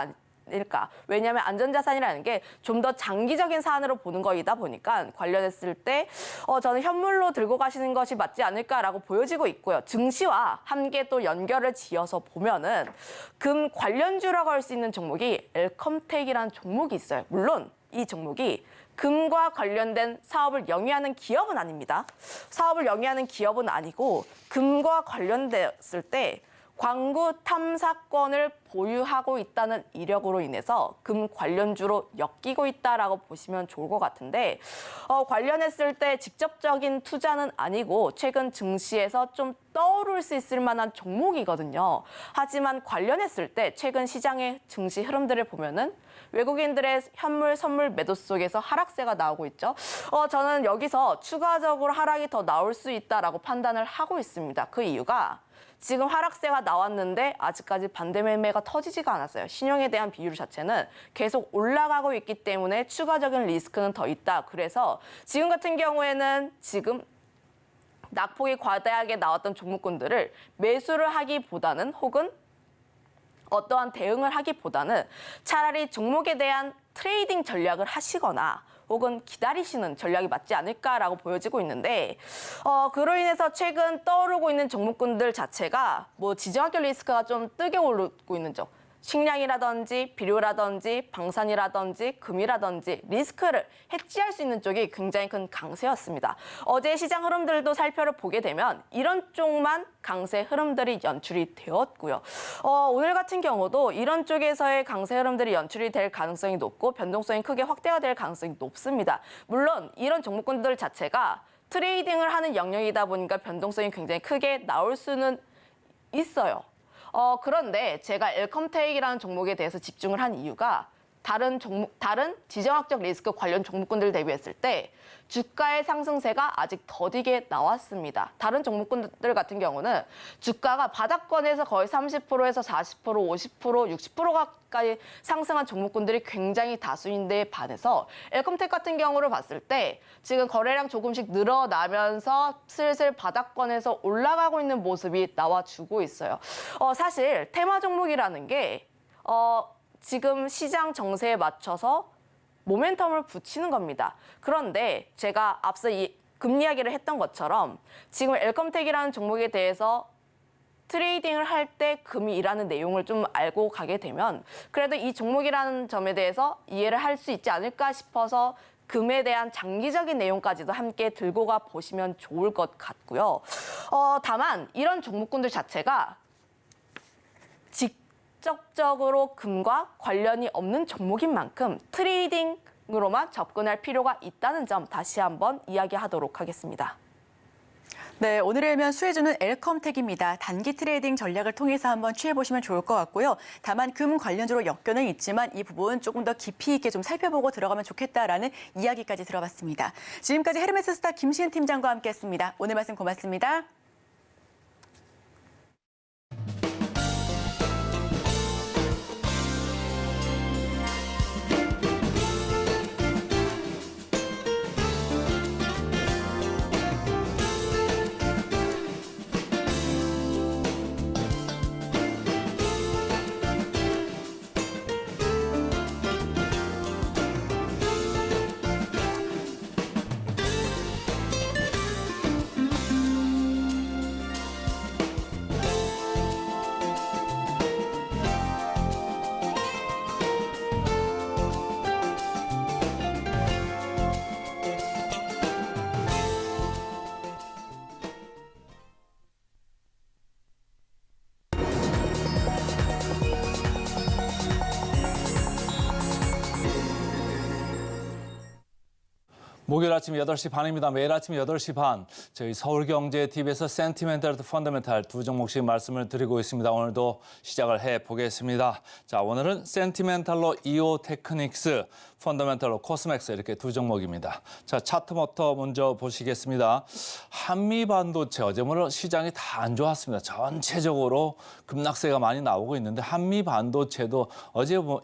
아닐까. 왜냐하면 안전자산이라는 게 좀 더 장기적인 사안으로 보는 거이다 보니까 관련했을 때 저는 현물로 들고 가시는 것이 맞지 않을까라고 보여지고 있고요. 증시와 함께 또 연결을 지어서 보면은 금 관련주라고 할 수 있는 종목이 엘컴텍이라는 종목이 있어요. 물론 이 종목이 금과 관련된 사업을 영위하는 기업은 아닙니다. 사업을 영위하는 기업은 아니고 금과 관련됐을 때 광구 탐사권을 보유하고 있다는 이력으로 인해서 금 관련주로 엮이고 있다라고 보시면 좋을 것 같은데 관련했을 때 직접적인 투자는 아니고 최근 증시에서 좀 떠오를 수 있을 만한 종목이거든요. 하지만 관련했을 때 최근 시장의 증시 흐름들을 보면은 외국인들의 현물 선물 매도 속에서 하락세가 나오고 있죠. 저는 여기서 추가적으로 하락이 더 나올 수 있다라고 판단을 하고 있습니다. 그 이유가 지금 하락세가 나왔는데 아직까지 반대 매매가 터지지가 않았어요. 신용에 대한 비율 자체는 계속 올라가고 있기 때문에 추가적인 리스크는 더 있다. 그래서 지금 같은 경우에는 지금 낙폭이 과다하게 나왔던 종목군들을 매수를 하기보다는 혹은 어떠한 대응을 하기보다는 차라리 종목에 대한 트레이딩 전략을 하시거나 혹은 기다리시는 전략이 맞지 않을까라고 보여지고 있는데 그로 인해서 최근 떠오르고 있는 종목군들 자체가 뭐 지정학적 리스크가 좀 뜨게 오르고 있는 점. 식량이라든지 비료라든지 방산이라든지 금이라든지 리스크를 해지할 수 있는 쪽이 굉장히 큰 강세였습니다. 어제 시장 흐름들도 살펴보게 되면 이런 쪽만 강세 흐름들이 연출이 되었고요. 오늘 같은 경우도 이런 쪽에서의 강세 흐름들이 연출이 될 가능성이 높고 변동성이 크게 확대가 될 가능성이 높습니다. 물론 이런 종목군들 자체가 트레이딩을 하는 영역이다 보니까 변동성이 굉장히 크게 나올 수는 있어요. 그런데 제가 엘컴테이크라는 종목에 대해서 집중을 한 이유가 다른 지정학적 리스크 관련 종목군들 대비했을 때 주가의 상승세가 아직 더디게 나왔습니다. 다른 종목군들 같은 경우는 주가가 바닥권에서 거의 30%에서 40%, 50%, 60%까지 상승한 종목군들이 굉장히 다수인데 반해서 엘컴텍 같은 경우를 봤을 때 지금 거래량 조금씩 늘어나면서 슬슬 바닥권에서 올라가고 있는 모습이 나와주고 있어요. 사실 테마 종목이라는 게 지금 시장 정세에 맞춰서 모멘텀을 붙이는 겁니다. 그런데 제가 앞서 금리 이야기를 했던 것처럼 지금 엘컴텍이라는 종목에 대해서 트레이딩을 할 때 금이 일하는 내용을 좀 알고 가게 되면 그래도 이 종목이라는 점에 대해서 이해를 할 수 있지 않을까 싶어서 금에 대한 장기적인 내용까지도 함께 들고 가 보시면 좋을 것 같고요. 다만 이런 종목군들 자체가 직접적으로 금과 관련이 없는 종목인 만큼 트레이딩으로만 접근할 필요가 있다는 점 다시 한번 이야기하도록 하겠습니다. 네, 오늘의 일면 수혜주는 엘컴텍입니다. 단기 트레이딩 전략을 통해서 한번 취해보시면 좋을 것 같고요. 다만 금 관련주로 엮여는 있지만 이 부분 조금 더 깊이 있게 좀 살펴보고 들어가면 좋겠다라는 이야기까지 들어봤습니다. 지금까지 헤르메스 스타 김시은 팀장과 함께했습니다. 오늘 말씀 고맙습니다. 목요일 아침 8시 반입니다. 매일 아침 8시 반 저희 서울경제TV에서 센티멘탈, 펀더멘탈 두 종목씩 말씀을 드리고 있습니다. 오늘도 시작을 해보겠습니다. 자, 오늘은 센티멘탈로 이오테크닉스, 펀더멘탈로 코스맥스 이렇게 두 종목입니다. 자, 차트부터 먼저 보시겠습니다. 한미반도체 어제 오늘 시장이 다 안 좋았습니다. 전체적으로 급락세가 많이 나오고 있는데 한미반도체도 어제 뭐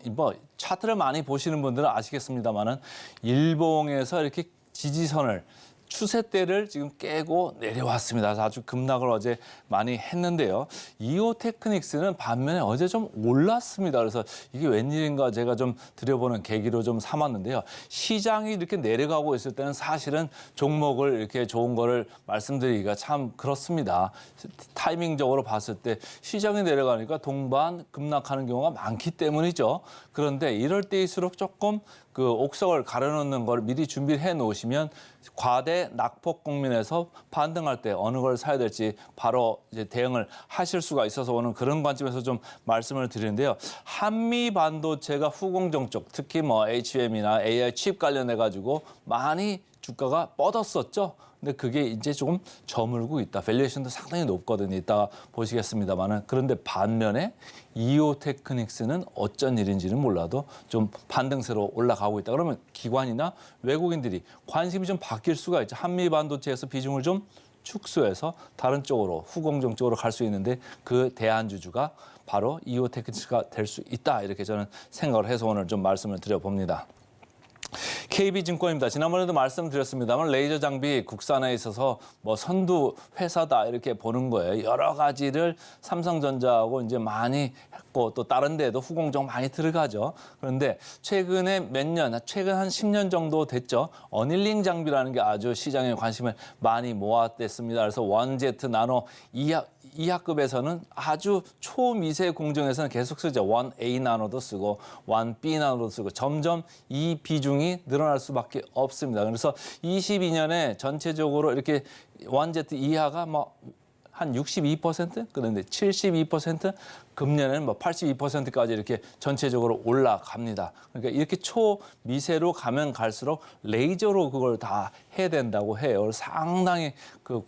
차트를 많이 보시는 분들은 아시겠습니다만은 일봉에서 이렇게 지지선을 추세대를 지금 깨고 내려왔습니다. 그래서 아주 급락을 어제 많이 했는데요. 이오테크닉스는 반면에 어제 좀 올랐습니다. 그래서 이게 웬일인가 제가 좀 들여보는 계기로 좀 삼았는데요. 시장이 이렇게 내려가고 있을 때는 사실은 종목을 이렇게 좋은 거를 말씀드리기가 참 그렇습니다. 타이밍적으로 봤을 때 시장이 내려가니까 동반 급락하는 경우가 많기 때문이죠. 그런데 이럴 때일수록 조금 그 옥석을 가려놓는 걸 미리 준비를 해 놓으시면 과대 낙폭 국면에서 반등할 때 어느 걸 사야 될지 바로 이제 대응을 하실 수가 있어서 오늘 그런 관점에서 좀 말씀을 드리는데요. 한미 반도체가 후공정 쪽, 특히 뭐 HBM이나 AI 칩 관련해 가지고 많이 주가가 뻗었었죠. 근데 그게 이제 조금 저물고 있다. 밸류에이션도 상당히 높거든요. 이따가 보시겠습니다만은. 그런데 반면에 이오테크닉스는 어쩐 일인지는 몰라도 좀 반등세로 올라가고 있다. 그러면 기관이나 외국인들이 관심이 좀 바뀔 수가 있죠. 한미 반도체에서 비중을 좀 축소해서 다른 쪽으로 후공정 쪽으로 갈 수 있는데 그 대안주주가 바로 이오테크닉스가 될 수 있다. 이렇게 저는 생각을 해서 오늘 좀 말씀을 드려봅니다. KB증권입니다. 지난번에도 말씀드렸습니다만 레이저 장비 국산에 있어서 뭐 선두 회사다 이렇게 보는 거예요. 여러 가지를 삼성전자하고 이제 많이 했고 또 다른 데도 후공정 많이 들어가죠. 그런데 최근에 몇 년, 최근 한 10년 정도 됐죠. 어닐링 장비라는 게 아주 시장에 관심을 많이 모았댔습니다. 그래서 원제트 나노 이하급에서는 아주 초미세 공정에서는 계속 쓰죠. 1A 나노도 쓰고 1B 나노도 쓰고 점점 이 비중이 늘어날 수밖에 없습니다. 그래서 22년에 전체적으로 이렇게 1Z 이하가 뭐 한 62%, 그런데 72%, 금년에는 뭐 82%까지 이렇게 전체적으로 올라갑니다. 그러니까 이렇게 초미세로 가면 갈수록 레이저로 그걸 다 해야 된다고 해요. 그래서 상당히 그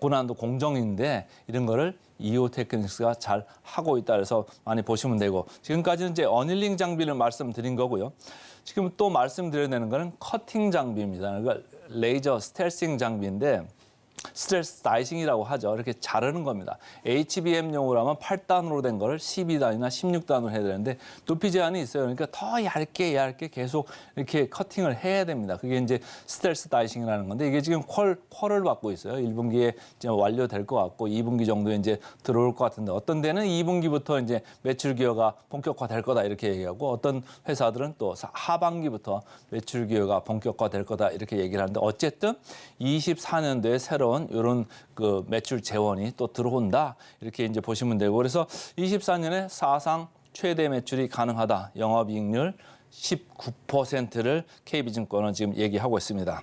고난도 공정인데 이런 거를 이오테크닉스가 잘 하고 있다 그래서 많이 보시면 되고 지금까지는 이제 어닐링 장비를 말씀드린 거고요. 지금 또 말씀드려야 되는 거는 커팅 장비입니다. 그러니까 레이저 스텔싱 장비인데 스트레스 다이싱이라고 하죠. 이렇게 자르는 겁니다. HBM용으로 하면 8단으로 된 거를 12단이나 16단으로 해야 되는데 높이 제한이 있어요. 그러니까 더 얇게 계속 이렇게 커팅을 해야 됩니다. 그게 이제 스트레스 다이싱이라는 건데 이게 지금 퀄을 받고 있어요. 1분기에 이제 완료될 것 같고 2분기 정도에 이제 들어올 것 같은데 어떤 데는 2분기부터 이제 매출 기여가 본격화될 거다 이렇게 얘기하고 어떤 회사들은 또 하반기부터 매출 기여가 본격화될 거다 이렇게 얘기를 하는데 어쨌든 24년도에 새로운 이런 그 매출 재원이 또 들어온다 이렇게 이제 보시면 되고 그래서 24년에 사상 최대 매출이 가능하다. 영업이익률 19%를 KB증권은 지금 얘기하고 있습니다.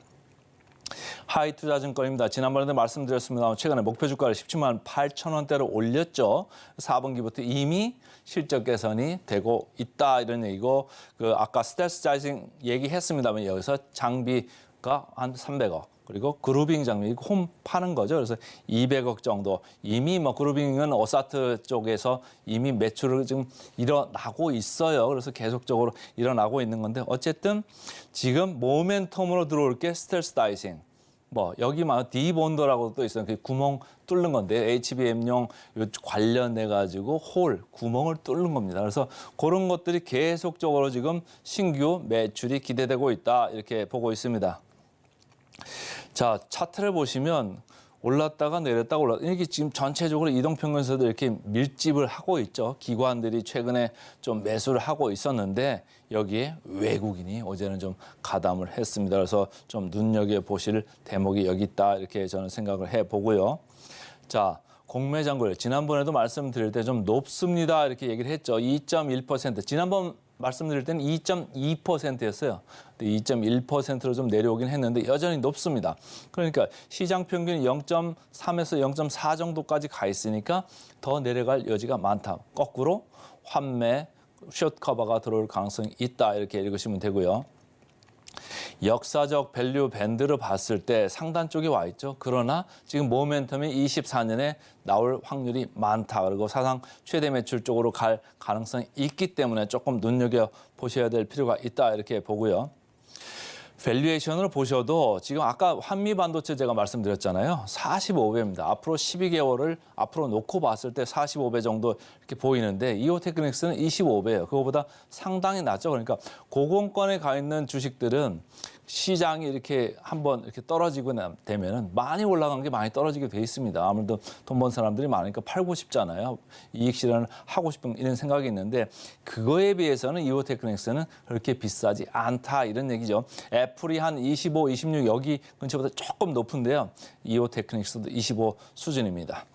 하이투자증권입니다. 지난번에도 말씀드렸습니다. 최근에 목표 주가를 17만 8천 원대로 올렸죠. 4분기부터 이미 실적 개선이 되고 있다 이런 얘기고 그 아까 스텔스 다이싱 얘기했습니다만 여기서 장비가 한 300억. 그리고 그루빙 장비, 홈 파는 거죠. 그래서 200억 정도. 이미 뭐 그루빙은 오사트 쪽에서 이미 매출을 지금 일어나고 있어요. 그래서 계속적으로 일어나고 있는 건데 어쨌든 지금 모멘텀으로 들어올 게 스텔스 다이싱. 뭐 여기만 디본더라고 또 있어요. 그 구멍 뚫는 건데 HBM용 관련해 가지고 홀 구멍을 뚫는 겁니다. 그래서 그런 것들이 계속적으로 지금 신규 매출이 기대되고 있다 이렇게 보고 있습니다. 자, 차트를 보시면 올랐다가 내렸다가 올랐다. 이게 지금 전체적으로 이동평균선도 이렇게 밀집을 하고 있죠. 기관들이 최근에 좀 매수를 하고 있었는데 여기에 외국인이 어제는 좀 가담을 했습니다. 그래서 좀 눈여겨보실 대목이 여기 있다 이렇게 저는 생각을 해보고요. 자, 공매장고율 지난번에도 말씀드릴 때 좀 높습니다 이렇게 얘기를 했죠. 2.1%. 지난번 말씀드릴 때는 2.2%였어요. 2.1%로 좀 내려오긴 했는데 여전히 높습니다. 그러니까 시장 평균이 0.3에서 0.4 정도까지 가 있으니까 더 내려갈 여지가 많다. 거꾸로 환매, 숏 커버가 들어올 가능성이 있다. 이렇게 읽으시면 되고요. 역사적 밸류 밴드를 봤을 때 상단 쪽에 와 있죠. 그러나 지금 모멘텀이 24년에 나올 확률이 많다. 그리고 사상 최대 매출 쪽으로 갈 가능성이 있기 때문에 조금 눈여겨보셔야 될 필요가 있다 이렇게 보고요. 밸류에이션을 보셔도 지금 아까 한미반도체 제가 말씀드렸잖아요. 45배입니다. 앞으로 12개월을 앞으로 놓고 봤을 때 45배 정도 이렇게 보이는데 이오테크닉스는 25배예요. 그거보다 상당히 낮죠. 그러니까 고공권에 가 있는 주식들은 시장이 이렇게 한번 이렇게 떨어지고 되면은 많이 올라간 게 많이 떨어지게 돼 있습니다. 아무래도 돈 번 사람들이 많으니까 팔고 싶잖아요. 이익 실현을 하고 싶은 이런 생각이 있는데 그거에 비해서는 이오테크닉스는 그렇게 비싸지 않다 이런 얘기죠. 애플이 한 25, 26 여기 근처보다 조금 높은데요. 이오테크닉스도 25 수준입니다.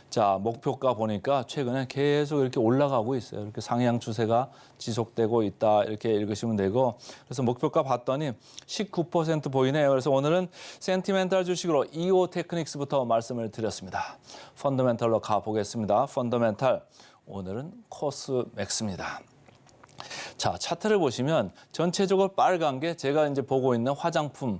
자, 목표가 보니까 최근에 계속 이렇게 올라가고 있어요. 이렇게 상향 추세가 지속되고 있다. 이렇게 읽으시면 되고. 그래서 목표가 봤더니 19% 보이네요. 그래서 오늘은 센티멘탈 주식으로 이오테크닉스부터 말씀을 드렸습니다. 펀더멘탈로 가보겠습니다. 펀더멘탈, 오늘은 코스맥스입니다. 자, 차트를 보시면 전체적으로 빨간 게 제가 이제 보고 있는 화장품,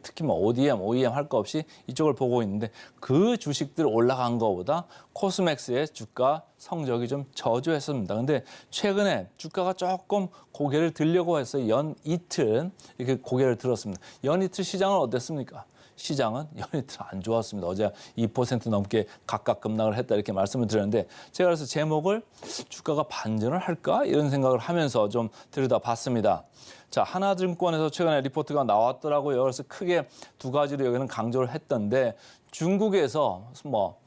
특히 뭐 ODM, OEM 할 거 없이 이쪽을 보고 있는데 그 주식들 올라간 거보다 코스맥스의 주가 성적이 좀 저조했습니다. 근데 최근에 주가가 조금 고개를 들려고 해서 연 이틀 이렇게 고개를 들었습니다. 연 이틀 시장은 어땠습니까? 시장은 연이틀 안 좋았습니다. 어제 2% 넘게 각각 급락을 했다 이렇게 말씀을 드렸는데 제가 그래서 제목을 주가가 반전을 할까 이런 생각을 하면서 좀 들여다봤습니다. 자, 하나증권에서 최근에 리포트가 나왔더라고요. 그래서 크게 두 가지로 여기는 강조를 했던데 중국에서 뭐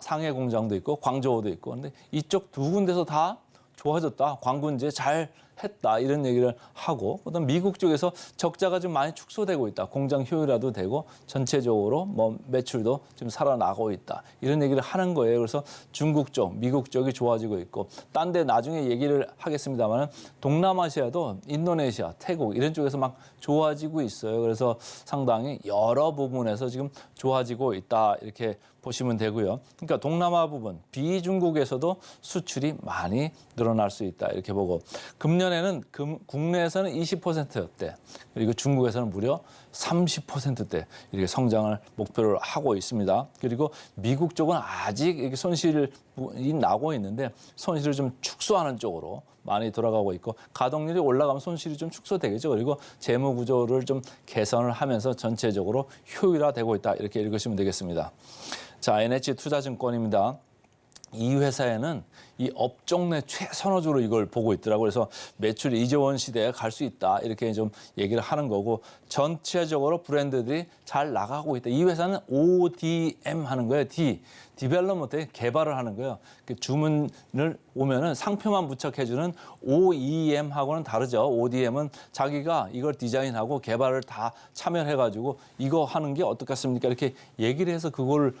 상해 공장도 있고 광저우도 있고 근데 이쪽 두 군데서 다 좋아졌다. 광군제 잘 했다 이런 얘기를 하고 그다음 미국 쪽에서 적자가 좀 많이 축소되고 있다. 공장 효율화도 되고 전체적으로 뭐 매출도 좀 살아나고 있다. 이런 얘기를 하는 거예요. 그래서 중국 쪽, 미국 쪽이 좋아지고 있고 딴 데 나중에 얘기를 하겠습니다만 동남아시아도 인도네시아, 태국 이런 쪽에서 막 좋아지고 있어요. 그래서 상당히 여러 부분에서 지금 좋아지고 있다. 이렇게 보시면 되고요. 그러니까 동남아 부분, 비중국에서도 수출이 많이 늘어날 수 있다. 이렇게 보고 금년에는 국내에서는 20%대 그리고 중국에서는 무려 30%대 이렇게 성장을 목표로 하고 있습니다. 그리고 미국 쪽은 아직 이렇게 손실이 나고 있는데 손실을 좀 축소하는 쪽으로 많이 돌아가고 있고 가동률이 올라가면 손실이 좀 축소되겠죠. 그리고 재무 구조를 좀 개선을 하면서 전체적으로 효율화되고 있다. 이렇게 읽으시면 되겠습니다. 자, NH투자증권입니다. 이 회사에는 이 업종 내 최선호주로 이걸 보고 있더라고요. 그래서 매출 2조 원 시대에 갈 수 있다. 이렇게 좀 얘기를 하는 거고 전체적으로 브랜드들이 잘 나가고 있다. 이 회사는 ODM 하는 거예요. 디벨롭먼트 개발을 하는 거예요. 주문을 오면은 상표만 부착해주는 OEM하고는 다르죠. ODM은 자기가 이걸 디자인하고 개발을 다 참여해가지고 이거 하는 게 어떻겠습니까? 이렇게 얘기를 해서 그걸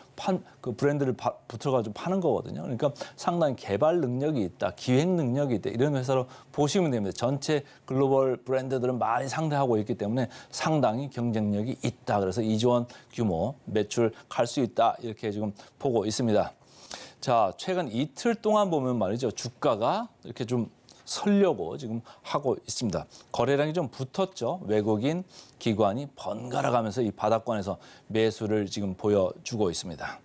그 브랜드를 붙여가지고 파는 거거든요. 그러니까 상당히 개발 능력이 있다, 기획 능력이 있다 이런 회사로 보시면 됩니다. 전체 글로벌 브랜드들은 많이 상대하고 있기 때문에 상당히 경쟁력이 있다. 그래서 2조 원 규모 매출 갈 수 있다 이렇게 지금 보고 있습니다. 자, 최근 이틀 동안 보면 말이죠. 주가가 이렇게 좀 설려고 지금 하고 있습니다. 거래량이 좀 붙었죠. 외국인 기관이 번갈아 가면서 이 바닥권에서 매수를 지금 보여주고 있습니다.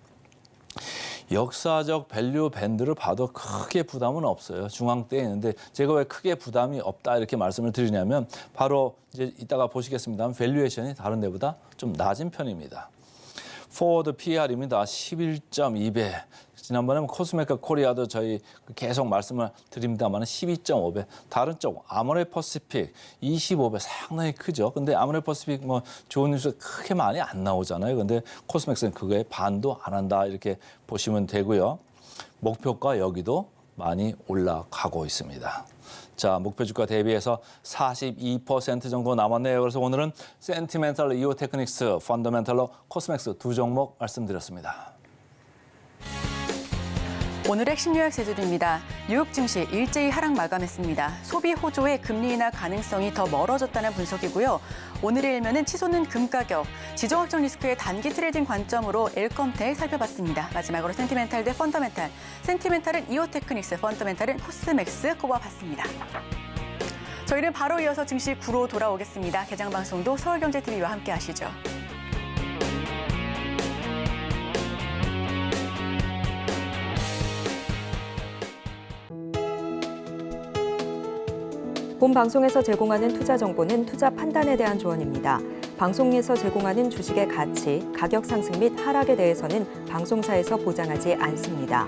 역사적 밸류 밴드를 봐도 크게 부담은 없어요. 중앙대에 있는데 제가 왜 크게 부담이 없다 이렇게 말씀을 드리냐면 바로 이제 이따가 보시겠습니다만 밸류에이션이 다른 데보다 좀 낮은 편입니다. 포워드 PR입니다. 11.2배. 지난번에 코스메카 코리아도 저희 계속 말씀을 드립니다만 12.5배. 다른 쪽 아모레 퍼시픽 25배 상당히 크죠. 근데 아모레 퍼시픽 뭐 좋은 뉴스 크게 많이 안 나오잖아요. 근데 코스맥스는 그거에 반도 안 한다 이렇게 보시면 되고요. 목표가 여기도 많이 올라가고 있습니다. 자, 목표 주가 대비해서 42% 정도 남았네요. 그래서 오늘은 센티멘탈 이오테크닉스, 펀더멘탈로 코스맥스 두 종목 말씀드렸습니다. 오늘 핵심 요약 세조입니다. 뉴욕 증시 일제히 하락 마감했습니다. 소비 호조의 금리 인하 가능성이 더 멀어졌다는 분석이고요. 오늘의 일면은 치솟는 금 가격, 지정 확정 리스크의 단기 트레이딩 관점으로 엘컴텍 살펴봤습니다. 마지막으로 센티멘탈 대 펀더멘탈, 센티멘탈은 이오테크닉스, 펀더멘탈은 코스맥스 꼽아봤습니다. 저희는 바로 이어서 증시 9로 돌아오겠습니다. 개장 방송도 서울경제TV와 함께 하시죠. 본 방송에서 제공하는 투자 정보는 투자 판단에 대한 조언입니다. 방송에서 제공하는 주식의 가치, 가격 상승 및 하락에 대해서는 방송사에서 보장하지 않습니다.